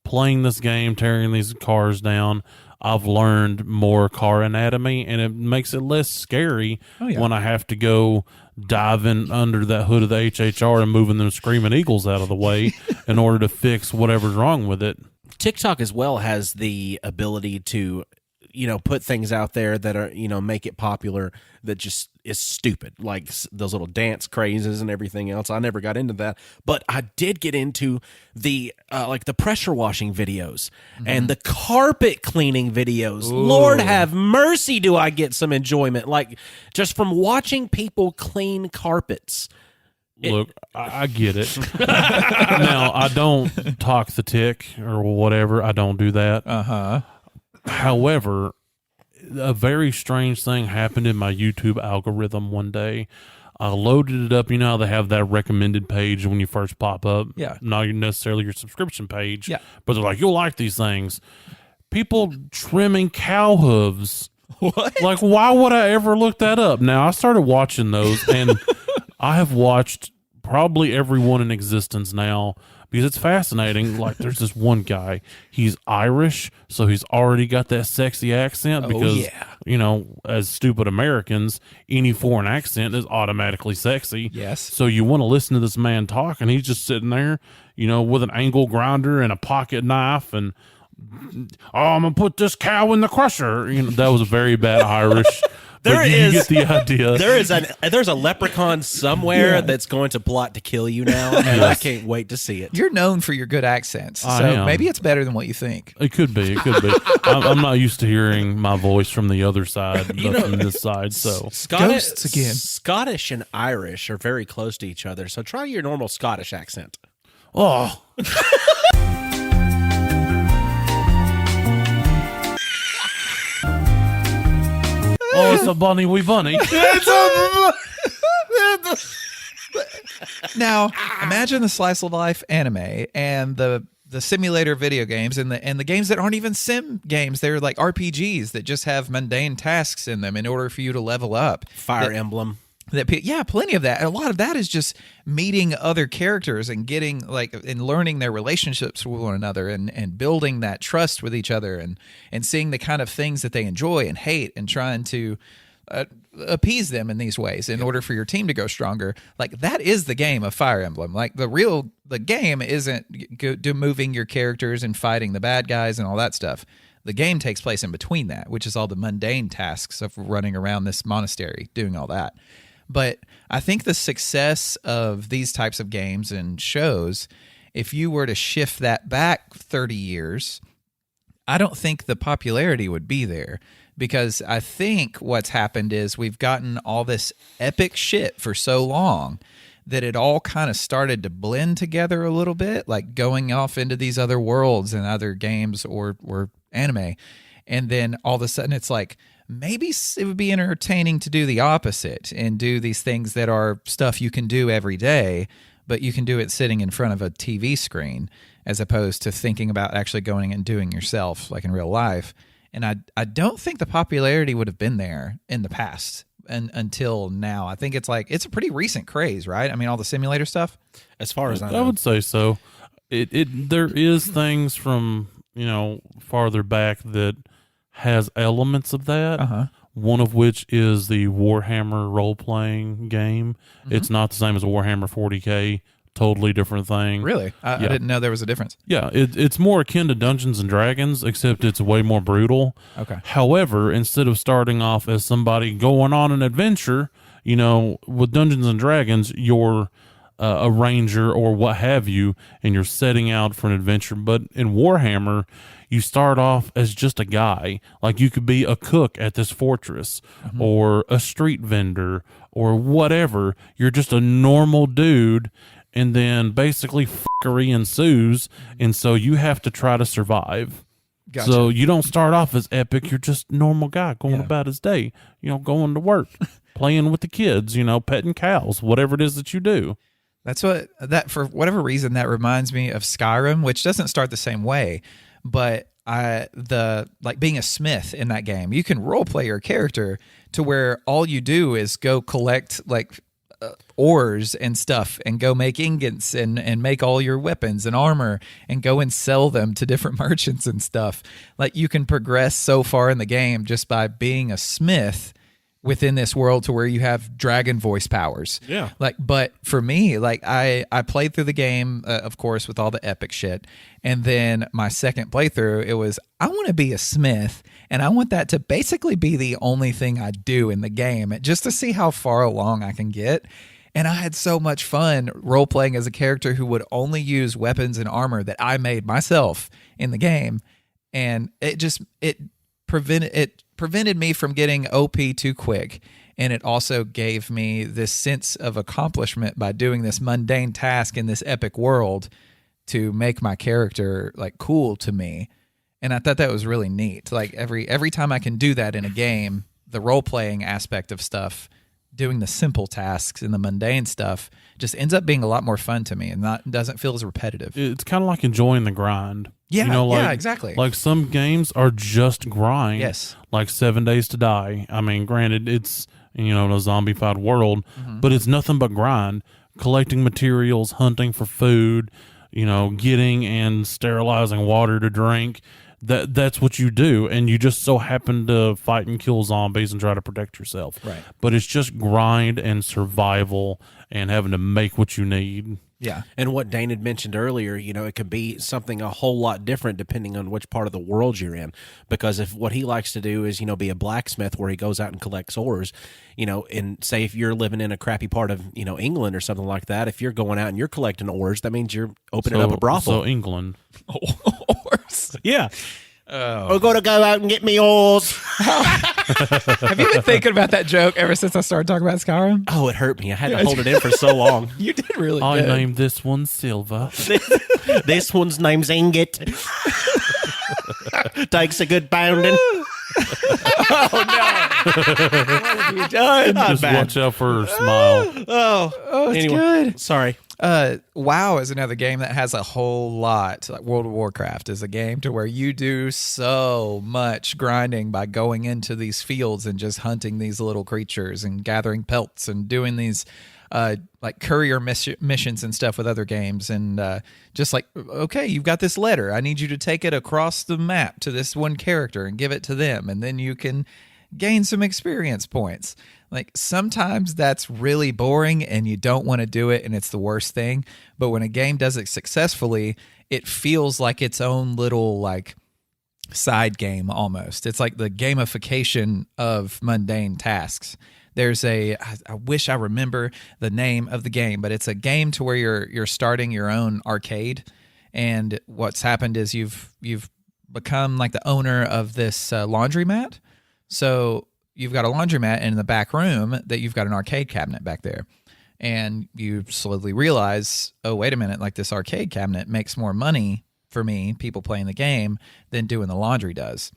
[SPEAKER 3] playing this game, tearing these cars down, I've learned more car anatomy, and it makes it less scary when I have to go diving under that hood of the HHR and moving them screaming eagles out of the way in order to fix whatever's wrong with it.
[SPEAKER 2] TikTok as well has the ability to, put things out there that are, make it popular that just is stupid, like those little dance crazes and everything else. I never got into that, but I did get into the like the pressure washing videos and the carpet cleaning videos. Ooh. Lord have mercy, do I get some enjoyment, like just from watching people clean carpets.
[SPEAKER 3] Look, I get it. Now, I don't talk the tick or whatever. I don't do that. However, a very strange thing happened in my YouTube algorithm one day. I loaded it up. You know how they have that recommended page when you first pop up?
[SPEAKER 1] Yeah.
[SPEAKER 3] Not necessarily your subscription page.
[SPEAKER 1] Yeah.
[SPEAKER 3] But they're like, you'll like these things. People trimming cow hooves.
[SPEAKER 1] What?
[SPEAKER 3] Like, why would I ever look that up? Now, I started watching those, and I have watched probably every one in existence now because it's fascinating. Like, there's this one guy. He's Irish, so he's already got that sexy accent because, as stupid Americans, any foreign accent is automatically sexy.
[SPEAKER 1] Yes.
[SPEAKER 3] So you want to listen to this man talk, and he's just sitting there, with an angle grinder and a pocket knife and, I'm going to put this cow in the crusher. That was a very bad Irish. You get the idea.
[SPEAKER 2] There's a leprechaun somewhere that's going to plot to kill you now, and I can't wait to see it.
[SPEAKER 1] You're known for your good accents, so maybe it's better than what you think.
[SPEAKER 3] It could be. I'm not used to hearing my voice from the other side, but from this side. So
[SPEAKER 1] Ghosts again.
[SPEAKER 2] Scottish and Irish are very close to each other, so try your normal Scottish accent.
[SPEAKER 3] Oh. Oh, it's a bunny wee bunny.
[SPEAKER 1] Now, imagine the slice of life anime and the simulator video games and the games that aren't even sim games. They're like RPGs that just have mundane tasks in them in order for you to level up.
[SPEAKER 2] Fire Emblem.
[SPEAKER 1] Plenty of that. A lot of that is just meeting other characters and getting and learning their relationships with one another and building that trust with each other and seeing the kind of things that they enjoy and hate and trying to appease them in these ways in order for your team to go stronger. Like, that is the game of Fire Emblem. Like, the game isn't moving your characters and fighting the bad guys and all that stuff. The game takes place in between that, which is all the mundane tasks of running around this monastery, doing all that. But I think the success of these types of games and shows, if you were to shift that back 30 years, I don't think the popularity would be there, because I think what's happened is we've gotten all this epic shit for so long that it all kind of started to blend together a little bit, like going off into these other worlds and other games or anime. And then all of a sudden it's like, maybe it would be entertaining to do the opposite and do these things that are stuff you can do every day, but you can do it sitting in front of a TV screen as opposed to thinking about actually going and doing yourself like in real life. And I don't think the popularity would have been there in the past and until now. I think it's a pretty recent craze, right? I mean, all the simulator stuff.
[SPEAKER 2] As far as I know.
[SPEAKER 3] I would say so. There is things from, farther back that has elements of that. One of which is the Warhammer role-playing game. It's not the same as a Warhammer 40K. Totally different thing.
[SPEAKER 1] Really? I didn't know there was a difference.
[SPEAKER 3] Yeah, it's more akin to Dungeons and Dragons, except it's way more brutal.
[SPEAKER 1] Okay.
[SPEAKER 3] However, instead of starting off as somebody going on an adventure, with Dungeons and Dragons, you're a ranger or what have you, and you're setting out for an adventure. But in Warhammer, you start off as just a guy. Like, you could be a cook at this fortress or a street vendor or whatever. You're just a normal dude, and then basically fuckery ensues, and so you have to try to survive.
[SPEAKER 1] Gotcha.
[SPEAKER 3] So you don't start off as epic. You're just a normal guy going about his day, going to work, playing with the kids, petting cows, whatever it is that you do.
[SPEAKER 1] For whatever reason, that reminds me of Skyrim, which doesn't start the same way, but being a smith in that game, you can role play your character to where all you do is go collect ores and stuff and go make ingots and make all your weapons and armor and go and sell them to different merchants and stuff. Like, you can progress so far in the game just by being a smith within this world to where you have dragon voice powers.
[SPEAKER 2] Yeah.
[SPEAKER 1] But for me, I played through the game, of course, with all the epic shit. And then my second playthrough, it was, I want to be a smith, and I want that to basically be the only thing I do in the game, just to see how far along I can get. And I had so much fun role playing as a character who would only use weapons and armor that I made myself in the game. And it prevented me from getting OP too quick. And it also gave me this sense of accomplishment by doing this mundane task in this epic world to make my character cool to me. And I thought that was really neat. Like, every time I can do that in a game, the role playing aspect of stuff, doing the simple tasks and the mundane stuff, just ends up being a lot more fun to me and doesn't feel as repetitive.
[SPEAKER 3] It's kind of like enjoying the grind.
[SPEAKER 1] Yeah, yeah, exactly.
[SPEAKER 3] Like, some games are just grind.
[SPEAKER 1] Yes.
[SPEAKER 3] Like 7 Days to Die. I mean, granted, it's, in a zombified world, but it's nothing but grind. Collecting materials, hunting for food, getting and sterilizing water to drink. That's what you do, and you just so happen to fight and kill zombies and try to protect yourself.
[SPEAKER 1] Right.
[SPEAKER 3] But it's just grind and survival and having to make what you need.
[SPEAKER 1] Yeah.
[SPEAKER 2] And what Dane had mentioned earlier, it could be something a whole lot different depending on which part of the world you're in. Because if what he likes to do is, be a blacksmith where he goes out and collects ores, and say if you're living in a crappy part of, England or something like that, if you're going out and you're collecting ores, that means you're opening up a brothel.
[SPEAKER 3] So England.
[SPEAKER 1] Ores.
[SPEAKER 2] Yeah.
[SPEAKER 1] Oh.
[SPEAKER 2] We're going to go out and get me ores.
[SPEAKER 1] Have you been thinking about that joke ever since I started talking about Skyrim?
[SPEAKER 2] Oh, it hurt me. I had to hold it in for so long.
[SPEAKER 1] You did really
[SPEAKER 3] I
[SPEAKER 1] good.
[SPEAKER 3] named this one Silva.
[SPEAKER 2] This one's name's Ingot. Takes a good pounding.
[SPEAKER 1] Oh, no. What have you done?
[SPEAKER 3] Just watch out for her smile.
[SPEAKER 1] Oh, it's good.
[SPEAKER 2] Sorry.
[SPEAKER 1] WoW is another game that has a whole lot. Like World of Warcraft is a game to where you do so much grinding by going into these fields and just hunting these little creatures and gathering pelts and doing these courier missions and stuff with other games. And okay, you've got this letter. I need you to take it across the map to this one character and give it to them. And then you can gain some experience points. Like, sometimes that's really boring and you don't want to do it and it's the worst thing. But when a game does it successfulully, it feels like its own little side game almost. It's like the gamification of mundane tasks. There's I wish I remember the name of the game, but it's a game to where you're starting your own arcade, and what's happened is you've become like the owner of this laundromat. So you've got a laundromat, and in the back room that you've got an arcade cabinet back there. And you slowly realize, oh, wait a minute, like this arcade cabinet makes more money for me, people playing the game, than doing the laundry does.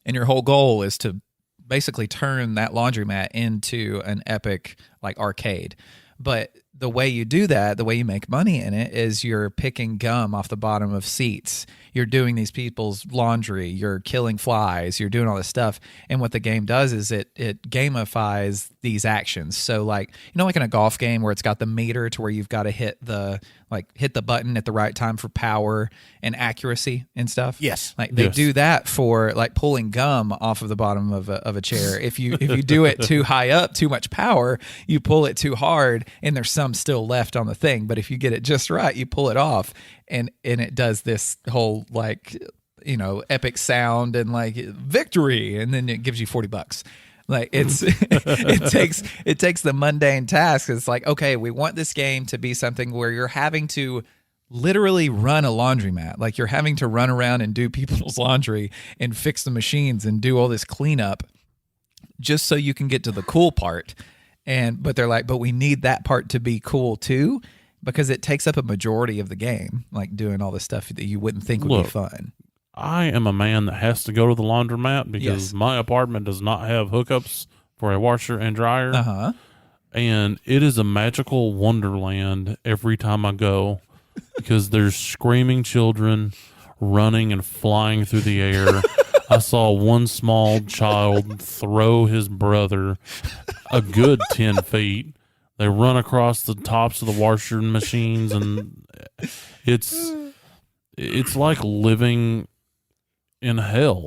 [SPEAKER 1] And your whole goal is to basically turn that laundromat into an epic arcade. But the way you do that, the way you make money in it, is you're picking gum off the bottom of seats. You're doing these people's laundry. You're killing flies. You're doing all this stuff. And what the game does is it gamifies these actions. So like in a golf game where it's got the meter to where you've got to hit the button at the right time for power and accuracy and stuff.
[SPEAKER 2] Yes.
[SPEAKER 1] They do that for pulling gum off of the bottom of a chair. If you do it too high up, too much power, you pull it too hard and there's some still left on the thing. But if you get it just right, you pull it off and it does this whole epic sound and victory, and then it gives you $40. It takes the mundane task. It's like, okay, we want this game to be something where you're having to literally run a laundromat. Like you're having to run around and do people's laundry and fix the machines and do all this cleanup just so you can get to the cool part. But they're like, but we need that part to be cool too, because it takes up a majority of the game, doing all this stuff that you wouldn't think would be fun.
[SPEAKER 3] I am a man that has to go to the laundromat because my apartment does not have hookups for a washer and dryer.
[SPEAKER 1] Uh-huh.
[SPEAKER 3] And it is a magical wonderland every time I go because there's screaming children running and flying through the air. I saw one small child throw his brother a good 10 feet. They run across the tops of the washer machines, and it's like living in hell.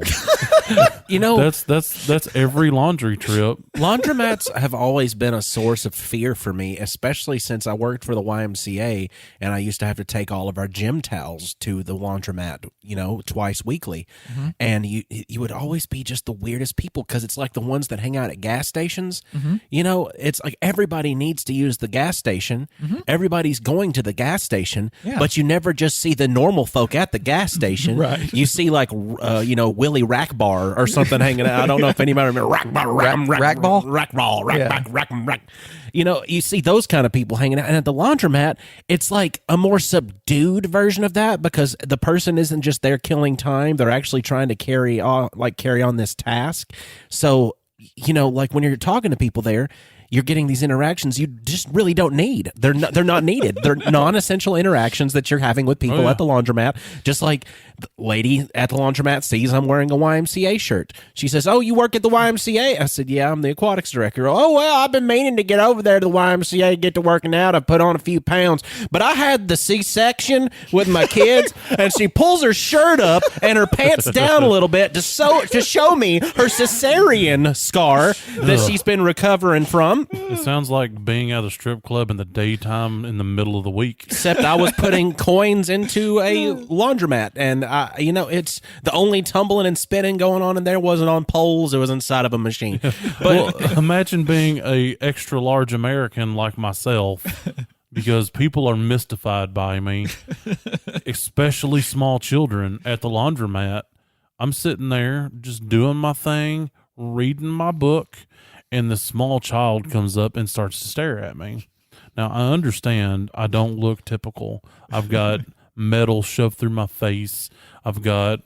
[SPEAKER 3] That's every laundry trip.
[SPEAKER 2] Laundromats have always been a source of fear for me, especially since I worked for the YMCA and I used to have to take all of our gym towels to the laundromat, twice weekly. Mm-hmm. And you would always be just the weirdest people because it's like the ones that hang out at gas stations. Mm-hmm. It's like everybody needs to use the gas station. Mm-hmm. Everybody's going to the gas station, but you never just see the normal folk at the gas station.
[SPEAKER 1] Right.
[SPEAKER 2] You see like, Willie Rackbar or something hanging out. I don't know if anybody remember Rackball. You see those kind of people hanging out. And at the laundromat, it's like a more subdued version of that because the person isn't just there killing time. They're actually trying to carry on this task. So, like when you're talking to people there, you're getting these interactions you just really don't need. They're not needed. They're non-essential interactions that you're having with people at the laundromat. Just like the lady at the laundromat sees I'm wearing a YMCA shirt. She says, "Oh, you work at the YMCA?" I said, "Yeah, I'm the aquatics director." "Oh, well, I've been meaning to get over there to the YMCA, get to working out. I put on a few pounds, but I had the C-section with my kids." And she pulls her shirt up and her pants down a little bit to show me her cesarean scar that she's been recovering from.
[SPEAKER 3] It sounds like being at a strip club in the daytime in the middle of the week.
[SPEAKER 2] Except I was putting coins into a laundromat, and it's the only tumbling and spinning going on in there wasn't on poles; it was inside of a machine. But
[SPEAKER 3] imagine being a extra large American like myself, because people are mystified by me, especially small children at the laundromat. I'm sitting there just doing my thing, reading my book. And the small child comes up and starts to stare at me. Now, I understand I don't look typical. I've got metal shoved through my face. I've got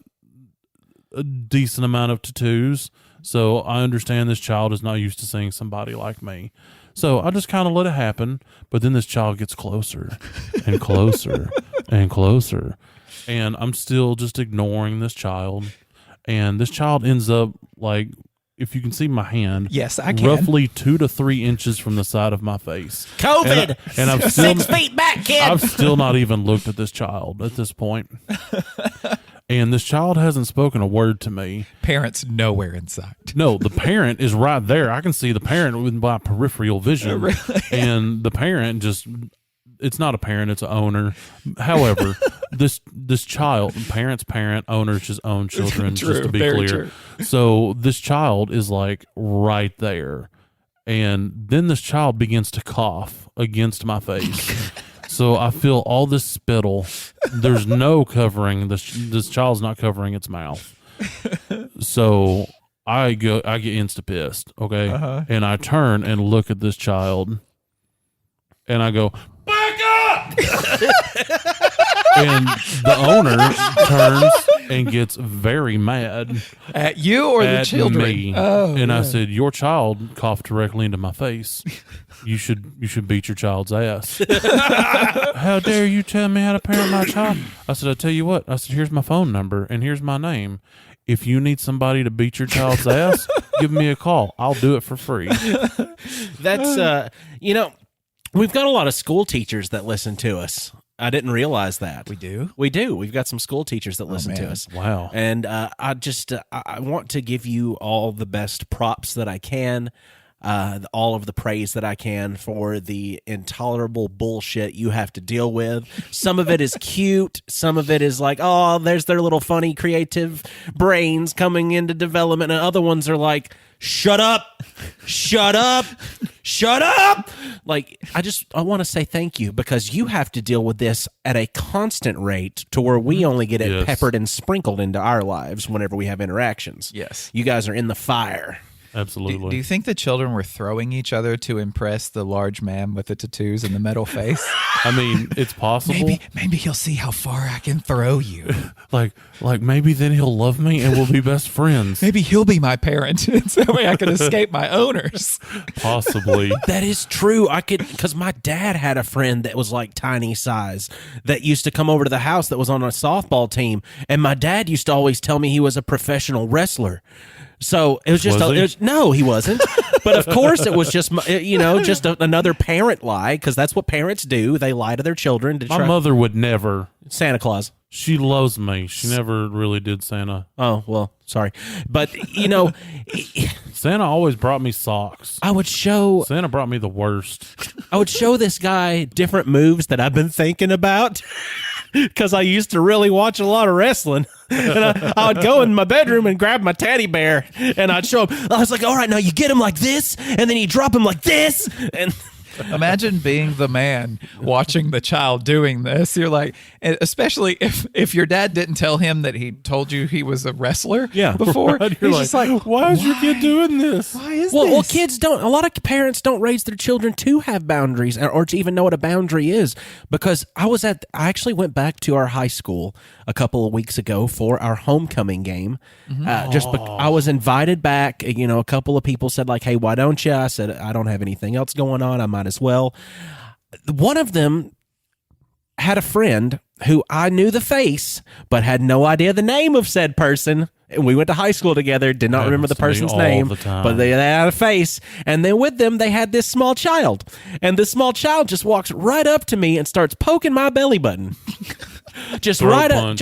[SPEAKER 3] a decent amount of tattoos. So I understand this child is not used to seeing somebody like me. So I just kind of let it happen. But then this child gets closer and closer and closer. And I'm still just ignoring this child. And this child ends up like... If you can see my hand,
[SPEAKER 1] yes, I can.
[SPEAKER 3] Roughly 2 to 3 inches from the side of my face.
[SPEAKER 2] COVID,
[SPEAKER 3] and I'm still
[SPEAKER 2] 6 feet back, kid.
[SPEAKER 3] I've still not even looked at this child at this point. And this child hasn't spoken a word to me.
[SPEAKER 1] Parents nowhere in sight.
[SPEAKER 3] No, the parent is right there. I can see the parent with my peripheral vision.
[SPEAKER 1] Really?
[SPEAKER 3] And the parent just... It's not a parent, it's an owner. However, this child, parent's parent, owners just own children,
[SPEAKER 1] True,
[SPEAKER 3] just to be
[SPEAKER 1] very
[SPEAKER 3] clear.
[SPEAKER 1] true.
[SPEAKER 3] So this child is like right there. And then this child begins to cough against my face. So I feel all this spittle. There's no covering. This child's not covering its mouth. So I get insta pissed, okay? Uh-huh. And I turn and look at this child. And I go, "Back up!" And the owner turns and gets very mad
[SPEAKER 1] at you or the children.
[SPEAKER 3] Me. Oh, and I said, "Your child coughed directly into my face. You should beat your child's ass." "How dare you tell me how to parent my child?" I said, "I tell you what." I said, "Here's my phone number and here's my name. If you need somebody to beat your child's ass, give me a call. I'll do it for free."
[SPEAKER 2] That's we've got a lot of school teachers that listen to us. I didn't realize that.
[SPEAKER 1] We do?
[SPEAKER 2] We do. We've got some school teachers that listen to us.
[SPEAKER 3] Wow.
[SPEAKER 2] And I want to give you all the best props that I can, all of the praise that I can for the intolerable bullshit you have to deal with. Some of it is cute. Some of it is like, oh, there's their little funny, creative brains coming into development. And other ones are like, shut up, shut up, shut up. Like, I want to say thank you because you have to deal with this at a constant rate to where we only get it peppered and sprinkled into our lives whenever we have interactions.
[SPEAKER 1] Yes.
[SPEAKER 2] You guys are in the fire.
[SPEAKER 3] Absolutely.
[SPEAKER 1] Do you think the children were throwing each other to impress the large man with the tattoos and the metal face?
[SPEAKER 3] I mean, it's possible.
[SPEAKER 1] Maybe he'll see how far I can throw you.
[SPEAKER 3] like maybe then he'll love me and we'll be best friends.
[SPEAKER 1] Maybe he'll be my parent, and so that way I can escape my owners.
[SPEAKER 3] Possibly.
[SPEAKER 2] That is true. I could, because my dad had a friend that was like tiny size that used to come over to the house that was on a softball team, and my dad used to always tell me he was a professional wrestler. So it was just no, he wasn't. But of course, it was just another parent lie, because that's what parents do. They lie to their children.
[SPEAKER 3] My mother would never.
[SPEAKER 2] Santa Claus.
[SPEAKER 3] She loves me. She never really did Santa.
[SPEAKER 2] Oh, well, sorry. But,
[SPEAKER 3] Santa always brought me socks.
[SPEAKER 2] Santa
[SPEAKER 3] brought me the worst.
[SPEAKER 2] I would show this guy different moves that I've been thinking about, because I used to really watch a lot of wrestling. And I would go in my bedroom and grab my teddy bear, and I'd show him. I was like, all right, now you get him like this, and then you drop him like this. And
[SPEAKER 1] imagine being the man watching the child doing this. You're like, especially if your dad didn't tell him that he told you he was a wrestler before.
[SPEAKER 3] Right. You're
[SPEAKER 1] just like,
[SPEAKER 3] why is your kid doing this?
[SPEAKER 1] Why is this?
[SPEAKER 2] Well, kids don't. A lot of parents don't raise their children to have boundaries or to even know what a boundary is. Because I actually went back to our high school a couple of weeks ago for our homecoming game. I was invited back. A couple of people said like, "Hey, why don't you?" I said, "I don't have anything else going on. I might as well." One of them had a friend who I knew the face, but had no idea the name of said person. And we went to high school together, did not remember the person's name, but they had a face. And then with them, they had this small child. And this small child just walks right up to me and starts poking my belly button. Just right up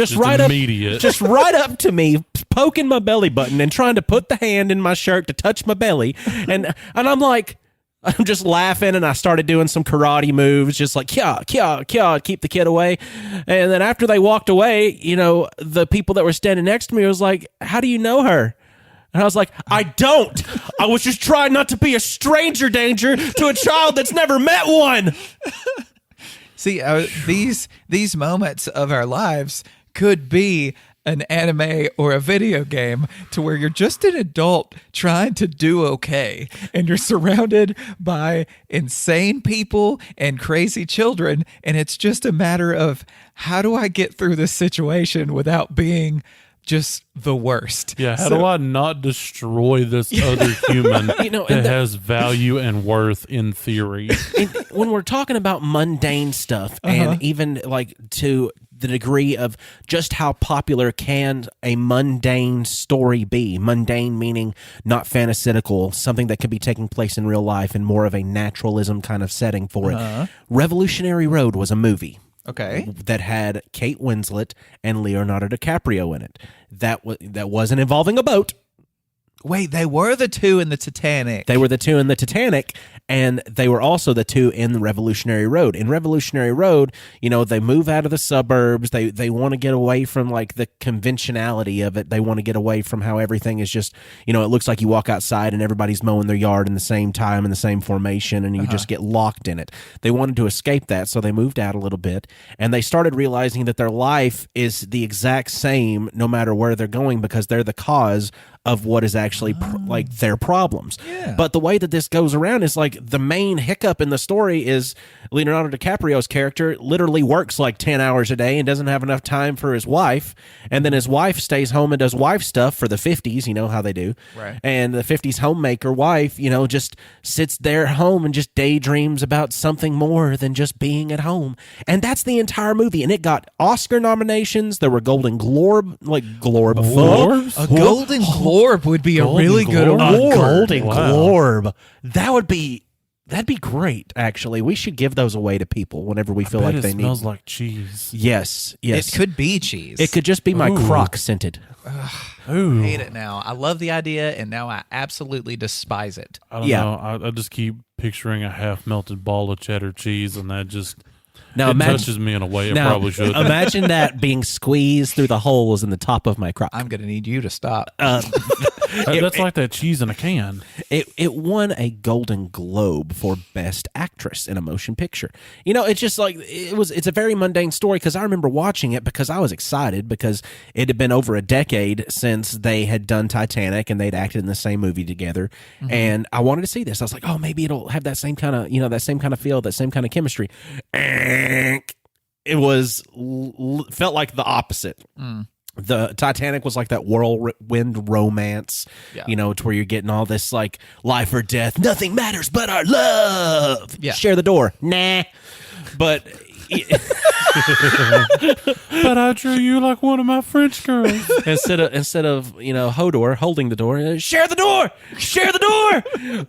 [SPEAKER 2] to me, poking my belly button and trying to put the hand in my shirt to touch my belly. And I'm like, I'm just laughing, and I started doing some karate moves, just like, kya, kya, kya, keep the kid away. And then after they walked away, the people that were standing next to me was like, how do you know her? And I was like, I don't. I was just trying not to be a stranger danger to a child that's never met one.
[SPEAKER 1] See, these moments of our lives could be an anime or a video game, to where you're just an adult trying to do okay, and you're surrounded by insane people and crazy children, and it's just a matter of, how do I get through this situation without being just the worst?
[SPEAKER 3] Yeah, how do I not destroy this other human that has value and worth in theory?
[SPEAKER 2] When we're talking about mundane stuff, and even like to the degree of just how popular can a mundane story be? Mundane meaning not fantastical, something that could be taking place in real life and more of a naturalism kind of setting for it. Revolutionary Road was a movie.
[SPEAKER 1] Okay.
[SPEAKER 2] That had Kate Winslet and Leonardo DiCaprio in it. That wasn't involving a boat.
[SPEAKER 1] Wait, they were the two in the Titanic.
[SPEAKER 2] They were the two in the Titanic, and they were also the two in the Revolutionary Road. In Revolutionary Road, they move out of the suburbs. They want to get away from like the conventionality of it. They want to get away from how everything is just, it looks like you walk outside and everybody's mowing their yard in the same time in the same formation, and you just get locked in it. They wanted to escape that, so they moved out a little bit, and they started realizing that their life is the exact same no matter where they're going, because they're the cause of what is actually like their problems.
[SPEAKER 1] Yeah.
[SPEAKER 2] But the way that this goes around is like, the main hiccup in the story is Leonardo DiCaprio's character literally works like 10 hours a day and doesn't have enough time for his wife. And then his wife stays home and does wife stuff for the 50s, you know how they do.
[SPEAKER 1] Right.
[SPEAKER 2] And the 50s homemaker wife, just sits there at home and just daydreams about something more than just being at home. And that's the entire movie. And it got Oscar nominations. There were Golden Glorb.
[SPEAKER 3] Glorbs?
[SPEAKER 1] A Golden Glorb would be a really good award.
[SPEAKER 2] Golden Glorb. That'd be great, actually. We should give those away to people whenever we feel like they need.
[SPEAKER 3] It smells like cheese.
[SPEAKER 2] Yes.
[SPEAKER 1] It could be cheese.
[SPEAKER 2] It could just be my crock scented.
[SPEAKER 1] I hate it now. I love the idea, and now I absolutely despise it.
[SPEAKER 3] I don't know. I just keep picturing a half-melted ball of cheddar cheese, and that just...
[SPEAKER 2] Now
[SPEAKER 3] it touches me in a way it probably should.
[SPEAKER 2] Imagine that being squeezed through the holes in the top of my crock.
[SPEAKER 1] I'm going to need you to stop.
[SPEAKER 3] That's like that cheese in a can.
[SPEAKER 2] It won a Golden Globe for Best Actress in a Motion Picture. You know, it's just like it's a very mundane story because I remember watching it because I was excited because it had been over a decade since they had done Titanic and they'd acted in the same movie together, and I wanted to see this. I was like, oh, maybe it'll have that same kind of that same kind of feel, that same kind of chemistry. It was felt like the opposite. The Titanic was like that whirlwind romance, to where you're getting all this like life or death. Nothing matters but our love. Yeah. Share the door. Nah. But
[SPEAKER 3] but I drew you like one of my French girls.
[SPEAKER 2] instead of Hodor holding the door, share the door.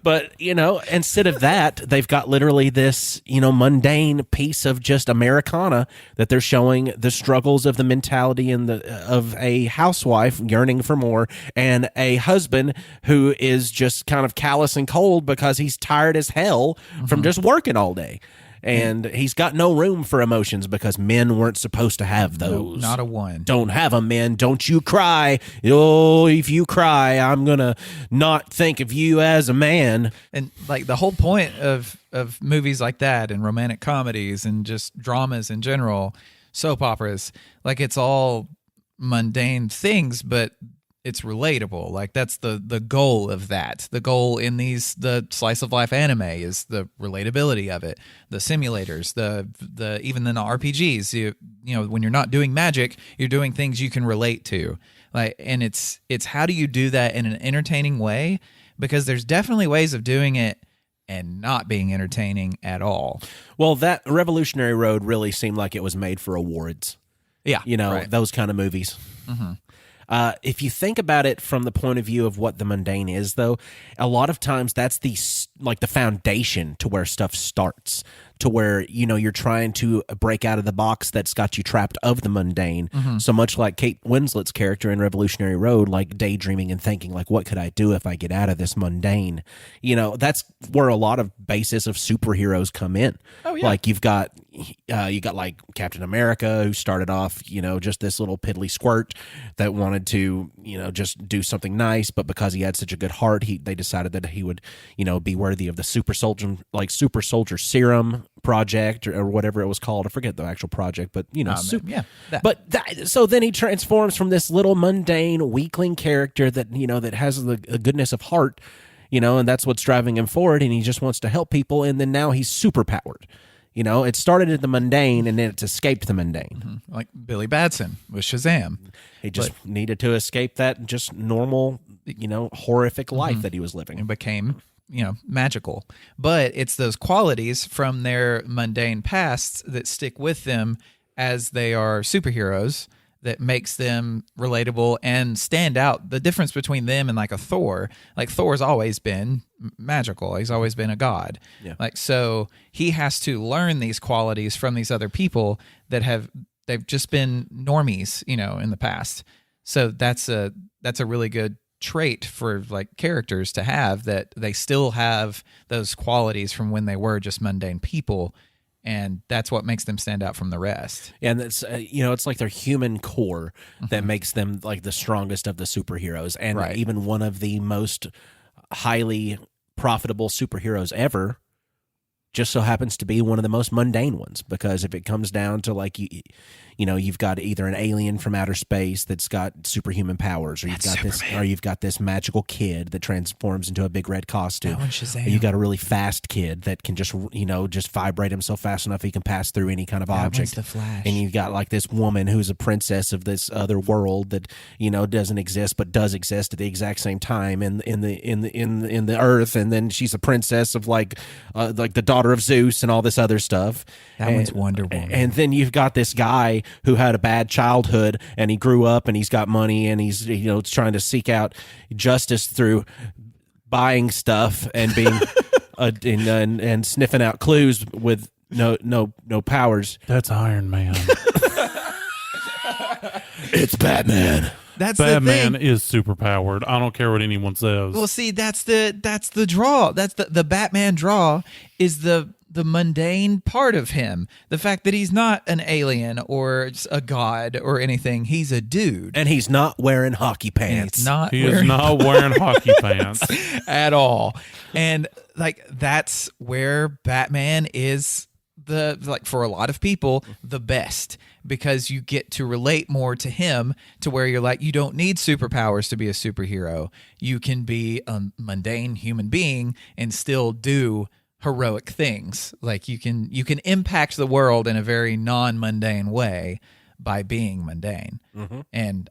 [SPEAKER 2] But instead of that, they've got literally this mundane piece of just Americana that they're showing the struggles of the mentality and of a housewife yearning for more and a husband who is just kind of callous and cold because he's tired as hell from just working all day. And he's got no room for emotions because men weren't supposed to have those.
[SPEAKER 1] No, not a one.
[SPEAKER 2] Don't have them, men. Don't you cry. Oh, if you cry, I'm going to not think of you as a man.
[SPEAKER 1] And like the whole point of movies like that and romantic comedies and just dramas in general, soap operas, like it's all mundane things, but it's relatable. Like that's the goal of that. The goal in the slice of life anime is the relatability of it. The simulators, the even in the RPGs, you when you're not doing magic, you're doing things you can relate to. Like, and it's how do you do that in an entertaining way? Because there's definitely ways of doing it and not being entertaining at all.
[SPEAKER 2] Well, that Revolutionary Road really seemed like it was made for awards.
[SPEAKER 1] Yeah,
[SPEAKER 2] right. Those kind of movies. Mm-hmm. If you think about it from the point of view of what the mundane is, though, a lot of times that's the foundation to where stuff starts, to where, you're trying to break out of the box that's got you trapped of the mundane. Mm-hmm. So much like Kate Winslet's character in Revolutionary Road, like daydreaming and thinking, like, what could I do if I get out of this mundane? That's where a lot of basis of superheroes come in. Oh, yeah. Like you got like Captain America, who started off, just this little piddly squirt that wanted to, just do something nice, but because he had such a good heart, they decided that he would, be worthy of the super soldier serum project or whatever it was called. I forget the actual project, but so then he transforms from this little mundane weakling character that that has the goodness of heart, and that's what's driving him forward, and he just wants to help people, and then now he's super powered. It started at the mundane and then it's escaped the mundane.
[SPEAKER 1] Mm-hmm. Like Billy Batson with Shazam.
[SPEAKER 2] He just needed to escape that just normal, horrific life that he was living.
[SPEAKER 1] It became, magical. But it's those qualities from their mundane pasts that stick with them as they are superheroes that makes them relatable and stand out. The difference between them and like a Thor, like Thor's always been magical. He's always been a god. Yeah. Like, so he has to learn these qualities from these other people that they've just been normies, in the past. So that's a really good trait for like characters to have, that they still have those qualities from when they were just mundane people. And that's what makes them stand out from the rest.
[SPEAKER 2] And it's it's like their human core that makes them like the strongest of the superheroes, and even one of the most highly profitable superheroes ever just so happens to be one of the most mundane ones, because if it comes down to like you've got either an alien from outer space that's got superhuman powers, or you've got this magical kid that transforms into a big red costume. Or you got a really fast kid that can just vibrate himself fast enough he can pass through any kind of object.
[SPEAKER 1] The Flash.
[SPEAKER 2] And you've got like this woman who's a princess of this other world that doesn't exist but does exist at the exact same time in the Earth, and then she's a princess of like the daughter of Zeus and all this other stuff.
[SPEAKER 1] One's Wonder Woman.
[SPEAKER 2] And then you've got this guy who had a bad childhood, and he grew up and he's got money, and he's trying to seek out justice through buying stuff and being and sniffing out clues with no powers.
[SPEAKER 3] That's Iron Man.
[SPEAKER 2] It's Batman.
[SPEAKER 1] That's
[SPEAKER 3] Batman is super powered. I don't care what anyone says.
[SPEAKER 1] Well, see, that's the draw. That's the Batman draw is the the mundane part of him, the fact that he's not an alien or a god or anything. He's a dude.
[SPEAKER 2] And he's not wearing hockey pants.
[SPEAKER 3] He is not wearing hockey pants
[SPEAKER 1] at all. And like that's where Batman is for a lot of people the best, because you get to relate more to him, to where you're like, you don't need superpowers to be a superhero. You can be a mundane human being and still do heroic things. Like you can impact the world in a very non-mundane way by being mundane. And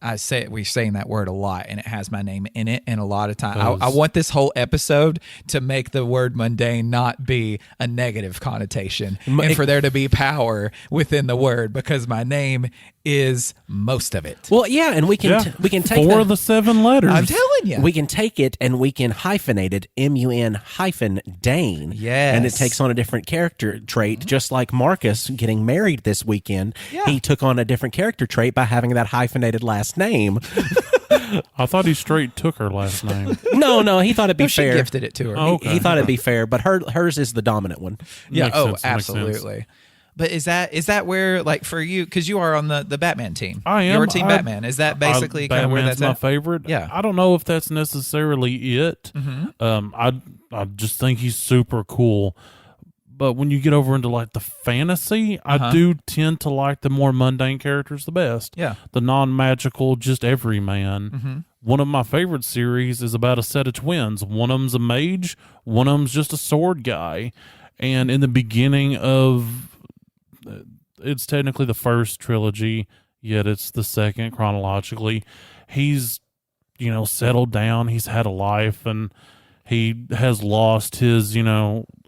[SPEAKER 1] we're saying that word a lot, and it has my name in it. And a lot of time, I want this whole episode to make the word mundane not be a negative connotation, and for there to be power within the word, because my name is most of it.
[SPEAKER 2] Well, yeah, and we can take
[SPEAKER 3] 4 of the 7 letters.
[SPEAKER 1] I'm telling you,
[SPEAKER 2] we can take it and we can hyphenate it, MUN-Dane.
[SPEAKER 1] Yes.
[SPEAKER 2] And it takes on a different character trait, just like Marcus getting married this weekend.
[SPEAKER 1] Yeah.
[SPEAKER 2] He took on a different character trait by having that hyphenated last name.
[SPEAKER 3] I thought he straight took her last name.
[SPEAKER 2] No, he thought it'd be fair.
[SPEAKER 1] She gifted it to her.
[SPEAKER 3] Oh, okay.
[SPEAKER 2] He thought it'd be fair, but hers is the dominant one.
[SPEAKER 1] Yeah.
[SPEAKER 3] Makes
[SPEAKER 1] Oh,
[SPEAKER 3] sense, makes sense.
[SPEAKER 1] absolutely. But is that where, like, for you, because you are on the Batman team?
[SPEAKER 3] I am.
[SPEAKER 1] Your team Batman. Is that basically kind of where
[SPEAKER 3] Batman's
[SPEAKER 1] that's
[SPEAKER 3] my
[SPEAKER 1] at?
[SPEAKER 3] favorite.
[SPEAKER 1] Yeah.
[SPEAKER 3] I don't know if that's necessarily it. I just think he's super cool. But when you get over into like the fantasy, I do tend to like the more mundane characters the best.
[SPEAKER 1] Yeah.
[SPEAKER 3] The non-magical, just everyman. One of my favorite series is about a set of twins. One of them's a mage, one of them's just a sword guy. And in the beginning of, it's technically the first trilogy, yet it's the second chronologically, he's, settled down. He's had a life, and he has lost his,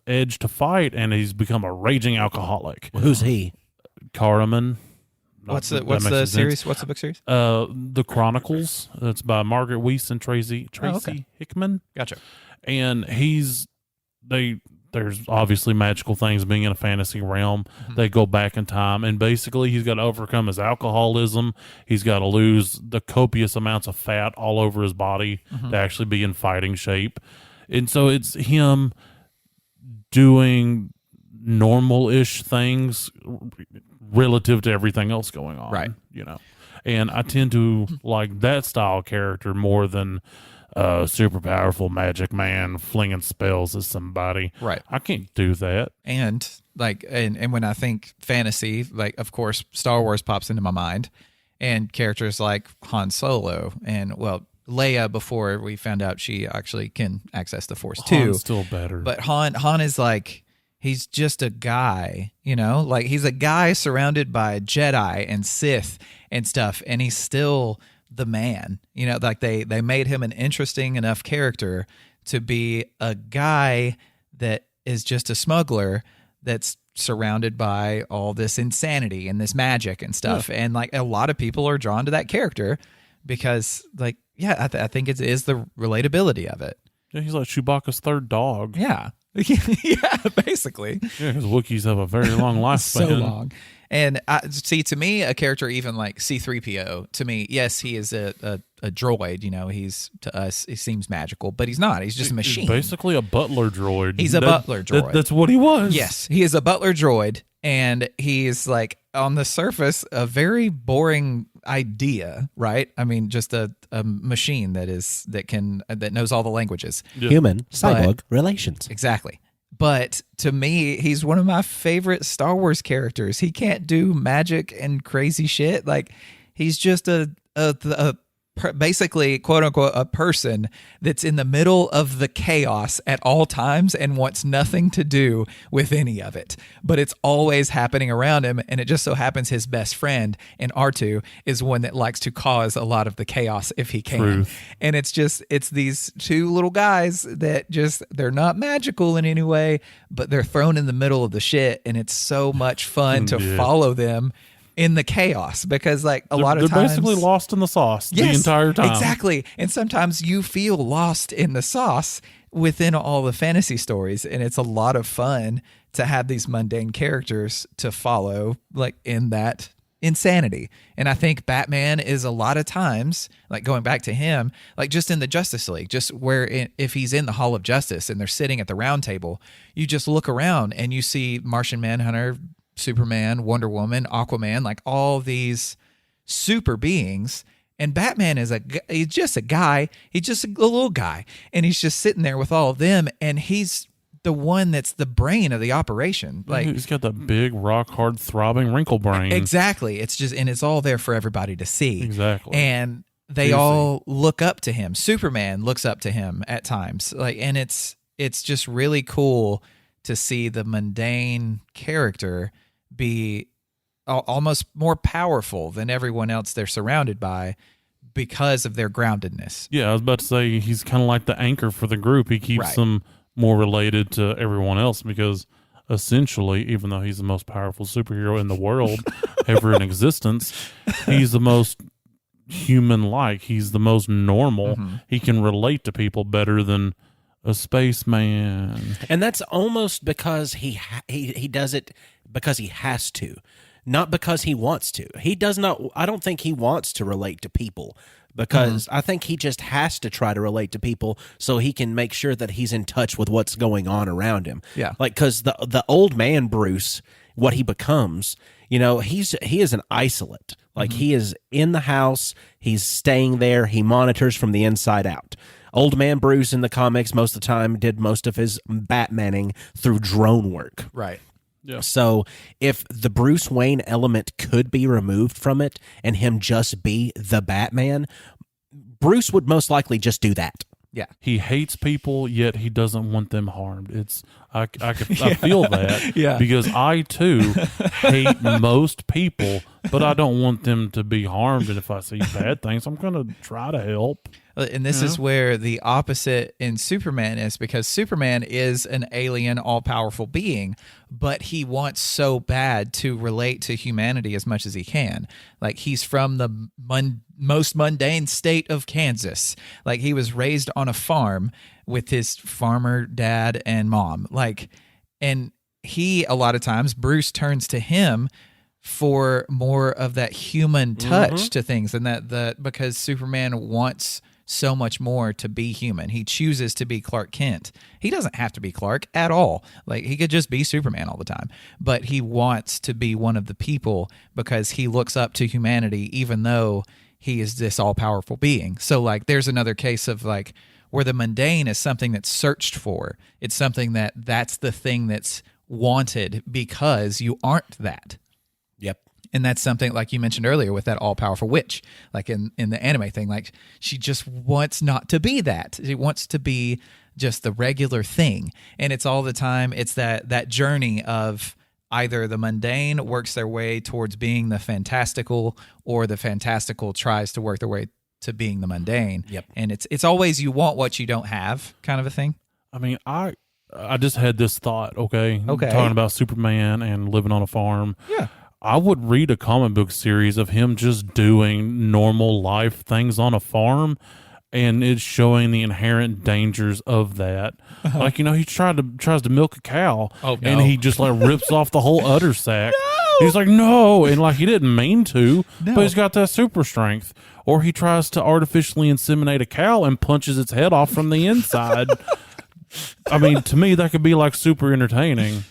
[SPEAKER 3] edge to fight, and he's become a raging alcoholic.
[SPEAKER 2] Who's he?
[SPEAKER 1] What's
[SPEAKER 3] Caraman.
[SPEAKER 1] the series? What's the book series?
[SPEAKER 3] The Chronicles. That's by Margaret Weiss and Tracy
[SPEAKER 1] okay.
[SPEAKER 3] Hickman.
[SPEAKER 1] Gotcha.
[SPEAKER 3] And there's obviously magical things being in a fantasy realm. They go back in time, and basically he's got to overcome his alcoholism. He's got to lose the copious amounts of fat all over his body to actually be in fighting shape. And so it's him doing normal-ish things relative to everything else going on.
[SPEAKER 1] Right.
[SPEAKER 3] And I tend to like that style character more than super powerful magic man flinging spells at somebody.
[SPEAKER 1] Right.
[SPEAKER 3] I can't do that.
[SPEAKER 1] And and when I think fantasy, like, of course, Star Wars pops into my mind, and characters like Han Solo and, well, Leia, before we found out she actually can access the Force too.
[SPEAKER 3] Han's still better.
[SPEAKER 1] But Han is like, he's just a guy, like he's a guy surrounded by Jedi and Sith and stuff, and he's still the man. Like they made him an interesting enough character to be a guy that is just a smuggler that's surrounded by all this insanity and this magic and stuff. Yeah. And like a lot of people are drawn to that character because, like, yeah, I think it is the relatability of it.
[SPEAKER 3] Yeah, he's like Chewbacca's third dog.
[SPEAKER 1] Yeah. Yeah, basically.
[SPEAKER 3] Yeah, because Wookiees have a very long lifespan.
[SPEAKER 1] So long. And to me, a character even like C-3PO, to me, yes, he is a droid. He's, to us, he seems magical, but he's not. He's just a machine.
[SPEAKER 3] He's basically a butler droid.
[SPEAKER 1] He's a butler droid.
[SPEAKER 3] That's what he was.
[SPEAKER 1] Yes, he is a butler droid, and he's like, on the surface, a very boring idea, right? I mean, just a machine that knows all the languages.
[SPEAKER 3] Yeah.
[SPEAKER 2] Human cyborg relations.
[SPEAKER 1] Exactly. But to me, he's one of my favorite Star Wars characters. He can't do magic and crazy shit. Like, he's just basically, quote unquote, a person that's in the middle of the chaos at all times and wants nothing to do with any of it. But it's always happening around him, and it just so happens his best friend in R2 is one that likes to cause a lot of the chaos if he can.
[SPEAKER 3] Truth.
[SPEAKER 1] And it's these two little guys that they're not magical in any way, but they're thrown in the middle of the shit, and it's so much fun to follow them in the chaos, because like a lot of times
[SPEAKER 3] they're basically lost in the sauce the entire time.
[SPEAKER 1] Exactly. And sometimes you feel lost in the sauce within all the fantasy stories, and it's a lot of fun to have these mundane characters to follow, like in that insanity. And I think Batman is a lot of times, like going back to him, like just in the Justice League, just if he's in the Hall of Justice and they're sitting at the round table, you just look around and you see Martian Manhunter, Superman, Wonder Woman, Aquaman, like all these super beings. And Batman he's just a guy. He's just a little guy. And he's just sitting there with all of them. And he's the one that's the brain of the operation. Like,
[SPEAKER 3] he's got that big, rock hard, throbbing wrinkle brain.
[SPEAKER 1] Exactly. It's just, and it's all there for everybody to see.
[SPEAKER 3] Exactly.
[SPEAKER 1] And they all look up to him. Superman looks up to him at times. Like, and it's just really cool to see the mundane character be almost more powerful than everyone else they're surrounded by because of their groundedness.
[SPEAKER 3] Yeah, I was about to say he's kind of like the anchor for the group. He keeps them more related to everyone else because essentially, even though he's the most powerful superhero in the world ever in existence, he's the most human-like. He's the most normal. Mm-hmm. He can relate to people better than a spaceman.
[SPEAKER 2] And that's almost because he does it because he has to, not because he wants to. He does not. I don't think he wants to relate to people because I think he just has to try to relate to people so he can make sure that he's in touch with what's going on around him.
[SPEAKER 1] Yeah,
[SPEAKER 2] like because the old man Bruce, what he becomes, he is an isolate. Like he is in the house, he's staying there, he monitors from the inside out. Old man Bruce in the comics most of the time did most of his Batmaning through drone work.
[SPEAKER 1] Right.
[SPEAKER 3] Yeah.
[SPEAKER 2] So if the Bruce Wayne element could be removed from it and him just be the Batman, Bruce would most likely just do that.
[SPEAKER 1] Yeah.
[SPEAKER 3] He hates people, yet he doesn't want them harmed. I feel that because I too hate most people, but I don't want them to be harmed. And if I see bad things, I'm going to try to help.
[SPEAKER 1] And this is where the opposite in Superman is, because Superman is an alien, all-powerful being, but he wants so bad to relate to humanity as much as he can. Like, he's from the most mundane state of Kansas. Like, he was raised on a farm with his farmer dad and mom. Like, and he, a lot of times, Bruce turns to him for more of that human touch to things, and that because Superman wants so much more to be human. He chooses to be Clark Kent. He doesn't have to be Clark at all. Like, he could just be Superman all the time, but he wants to be one of the people because he looks up to humanity, even though he is this all-powerful being. So, like, there's another case of, like, where the mundane is something that's searched for. It's something that's the thing that's wanted because you aren't that.
[SPEAKER 2] Yep.
[SPEAKER 1] And that's something, like you mentioned earlier, with that all-powerful witch, like in the anime thing. Like, she just wants not to be that. She wants to be just the regular thing. And it's all the time, it's that journey of either the mundane works their way towards being the fantastical, or the fantastical tries to work their way to being the mundane.
[SPEAKER 2] Yep.
[SPEAKER 1] And it's always you want what you don't have kind of a thing.
[SPEAKER 3] I mean, I just had this thought, okay? Talking about Superman and living on a farm.
[SPEAKER 1] Yeah.
[SPEAKER 3] I would read a comic book series of him just doing normal life things on a farm, and it's showing the inherent dangers of that. Like, he tries to milk a cow, and he just like rips off the whole udder sack. No! He's like, no, and like he didn't mean to, but he's got that super strength. Or he tries to artificially inseminate a cow and punches its head off from the inside. I mean, to me, that could be like super entertaining.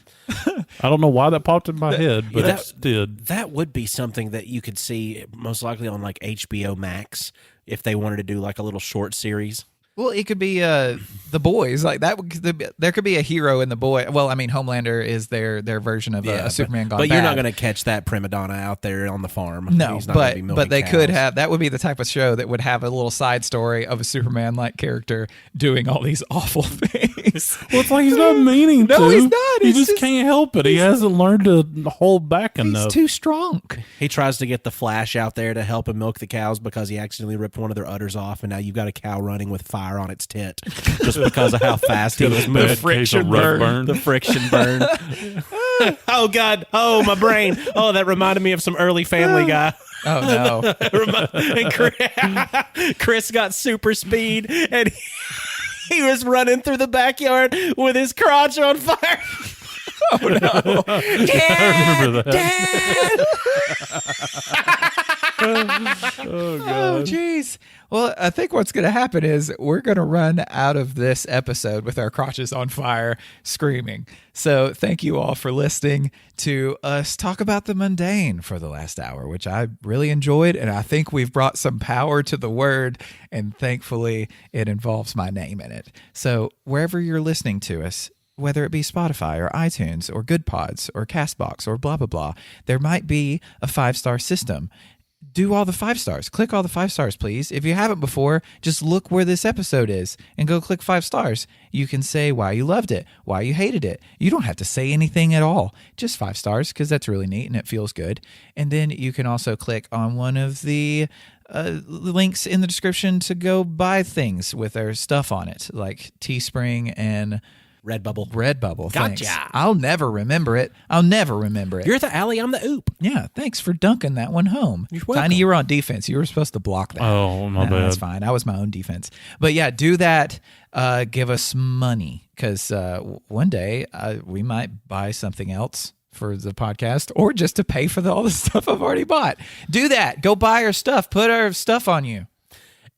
[SPEAKER 3] I don't know why that popped in my head, but it did.
[SPEAKER 2] That would be something that you could see most likely on like HBO Max if they wanted to do like a little short series.
[SPEAKER 1] Well, it could be The Boys, like that. There could be a hero in The Boy. Well, I mean, Homelander is their version of a Superman gone bad.
[SPEAKER 2] But you're not going to catch that prima donna out there on the farm.
[SPEAKER 1] No,
[SPEAKER 2] He's not gonna be milking
[SPEAKER 1] they
[SPEAKER 2] cows.
[SPEAKER 1] could have. That would be the type of show that would have a little side story of a Superman-like character doing all these awful things.
[SPEAKER 3] Well, it's like he's not meaning to.
[SPEAKER 1] No, he's not.
[SPEAKER 3] He just can't help it. He hasn't learned to hold back enough.
[SPEAKER 1] He's too strong.
[SPEAKER 2] He tries to get the Flash out there to help him milk the cows because he accidentally ripped one of their udders off, and now you've got a cow running with fire on its tit just because of how fast he was moving.
[SPEAKER 3] The friction burn.
[SPEAKER 2] The friction burn. Oh, God. Oh, my brain. Oh, that reminded me of some early Family Guy.
[SPEAKER 1] Oh, no.
[SPEAKER 2] And Chris got super speed, and he was running through the backyard with his crotch on fire.
[SPEAKER 1] Oh no!
[SPEAKER 3] I remember that.
[SPEAKER 1] Dad!
[SPEAKER 3] Oh god.
[SPEAKER 1] Oh, jeez. Well, I think what's going to happen is we're going to run out of this episode with our crotches on fire screaming. So thank you all for listening to us talk about the mundane for the last hour, which I really enjoyed. And I think we've brought some power to the word. And thankfully, it involves my name in it. So wherever you're listening to us, whether it be Spotify or iTunes or Good Pods or Castbox or blah, blah, blah, there might be a 5-star system. Do all the 5 stars. Click all the 5 stars, please. If you haven't before, just look where this episode is and go click 5 stars. You can say why you loved it, why you hated it. You don't have to say anything at all. Just 5 stars because that's really neat and it feels good. And then you can also click on one of the links in the description to go buy things with their stuff on it, like Teespring and Redbubble. Thanks.
[SPEAKER 2] Gotcha.
[SPEAKER 1] I'll never remember it.
[SPEAKER 2] You're the alley, I'm the oop.
[SPEAKER 1] Yeah, thanks for dunking that one home.
[SPEAKER 2] You're welcome.
[SPEAKER 1] Tiny, you were on defense. You were supposed to block that.
[SPEAKER 3] Oh, my bad.
[SPEAKER 1] That's fine. I was my own defense. But yeah, do that. Give us money because one day we might buy something else for the podcast or just to pay for all the stuff I've already bought. Do that. Go buy our stuff. Put our stuff on you.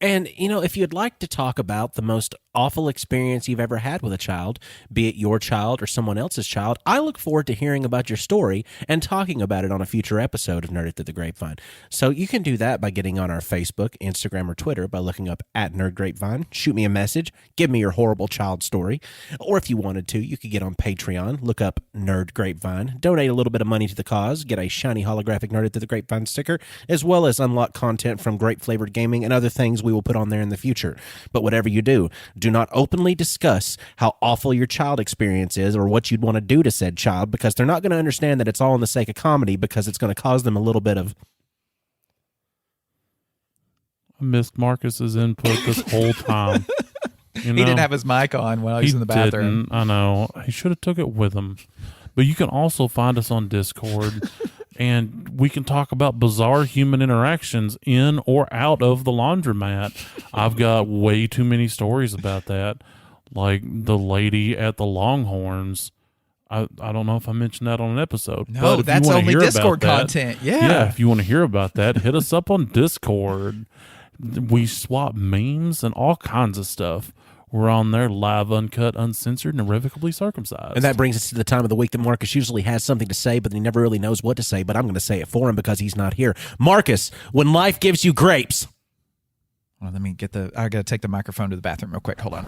[SPEAKER 2] And, if you'd like to talk about the most awful experience you've ever had with a child, be it your child or someone else's child, I look forward to hearing about your story and talking about it on a future episode of Nerd It Through the Grapevine. So you can do that by getting on our Facebook, Instagram, or Twitter by looking up at Nerd Grapevine. Shoot me a message. Give me your horrible child story. Or if you wanted to, you could get on Patreon, look up Nerd Grapevine, donate a little bit of money to the cause, get a shiny holographic Nerd It Through the Grapevine sticker, as well as unlock content from Grape Flavored Gaming and other things we will put on there in the future. But whatever you do not openly discuss how awful your child experience is or what you'd want to do to said child, because they're not going to understand that it's all in the sake of comedy, because it's going to cause them a little bit of...
[SPEAKER 3] I missed Marcus's input this whole time.
[SPEAKER 1] He didn't have his mic on while he was in the bathroom.
[SPEAKER 3] I know. He should have took it with him. But you can also find us on Discord, and we can talk about bizarre human interactions in or out of the laundromat. I've got way too many stories about that, like the lady at the Longhorns. I don't know if I mentioned that on an episode.
[SPEAKER 1] No,
[SPEAKER 3] but if
[SPEAKER 1] that's
[SPEAKER 3] you wanna
[SPEAKER 1] only
[SPEAKER 3] hear
[SPEAKER 1] Discord
[SPEAKER 3] about
[SPEAKER 1] content.
[SPEAKER 3] that,
[SPEAKER 1] Yeah.
[SPEAKER 3] if you want to hear about that, hit us up on Discord. We swap memes and all kinds of stuff. We're on there live, uncut, uncensored, and irrevocably circumcised.
[SPEAKER 2] And that brings us to the time of the week that Marcus usually has something to say, but he never really knows what to say, but I'm going to say it for him because he's not here. Marcus, when life gives you grapes...
[SPEAKER 1] Well, let me get I got to take the microphone to the bathroom real quick. Hold on.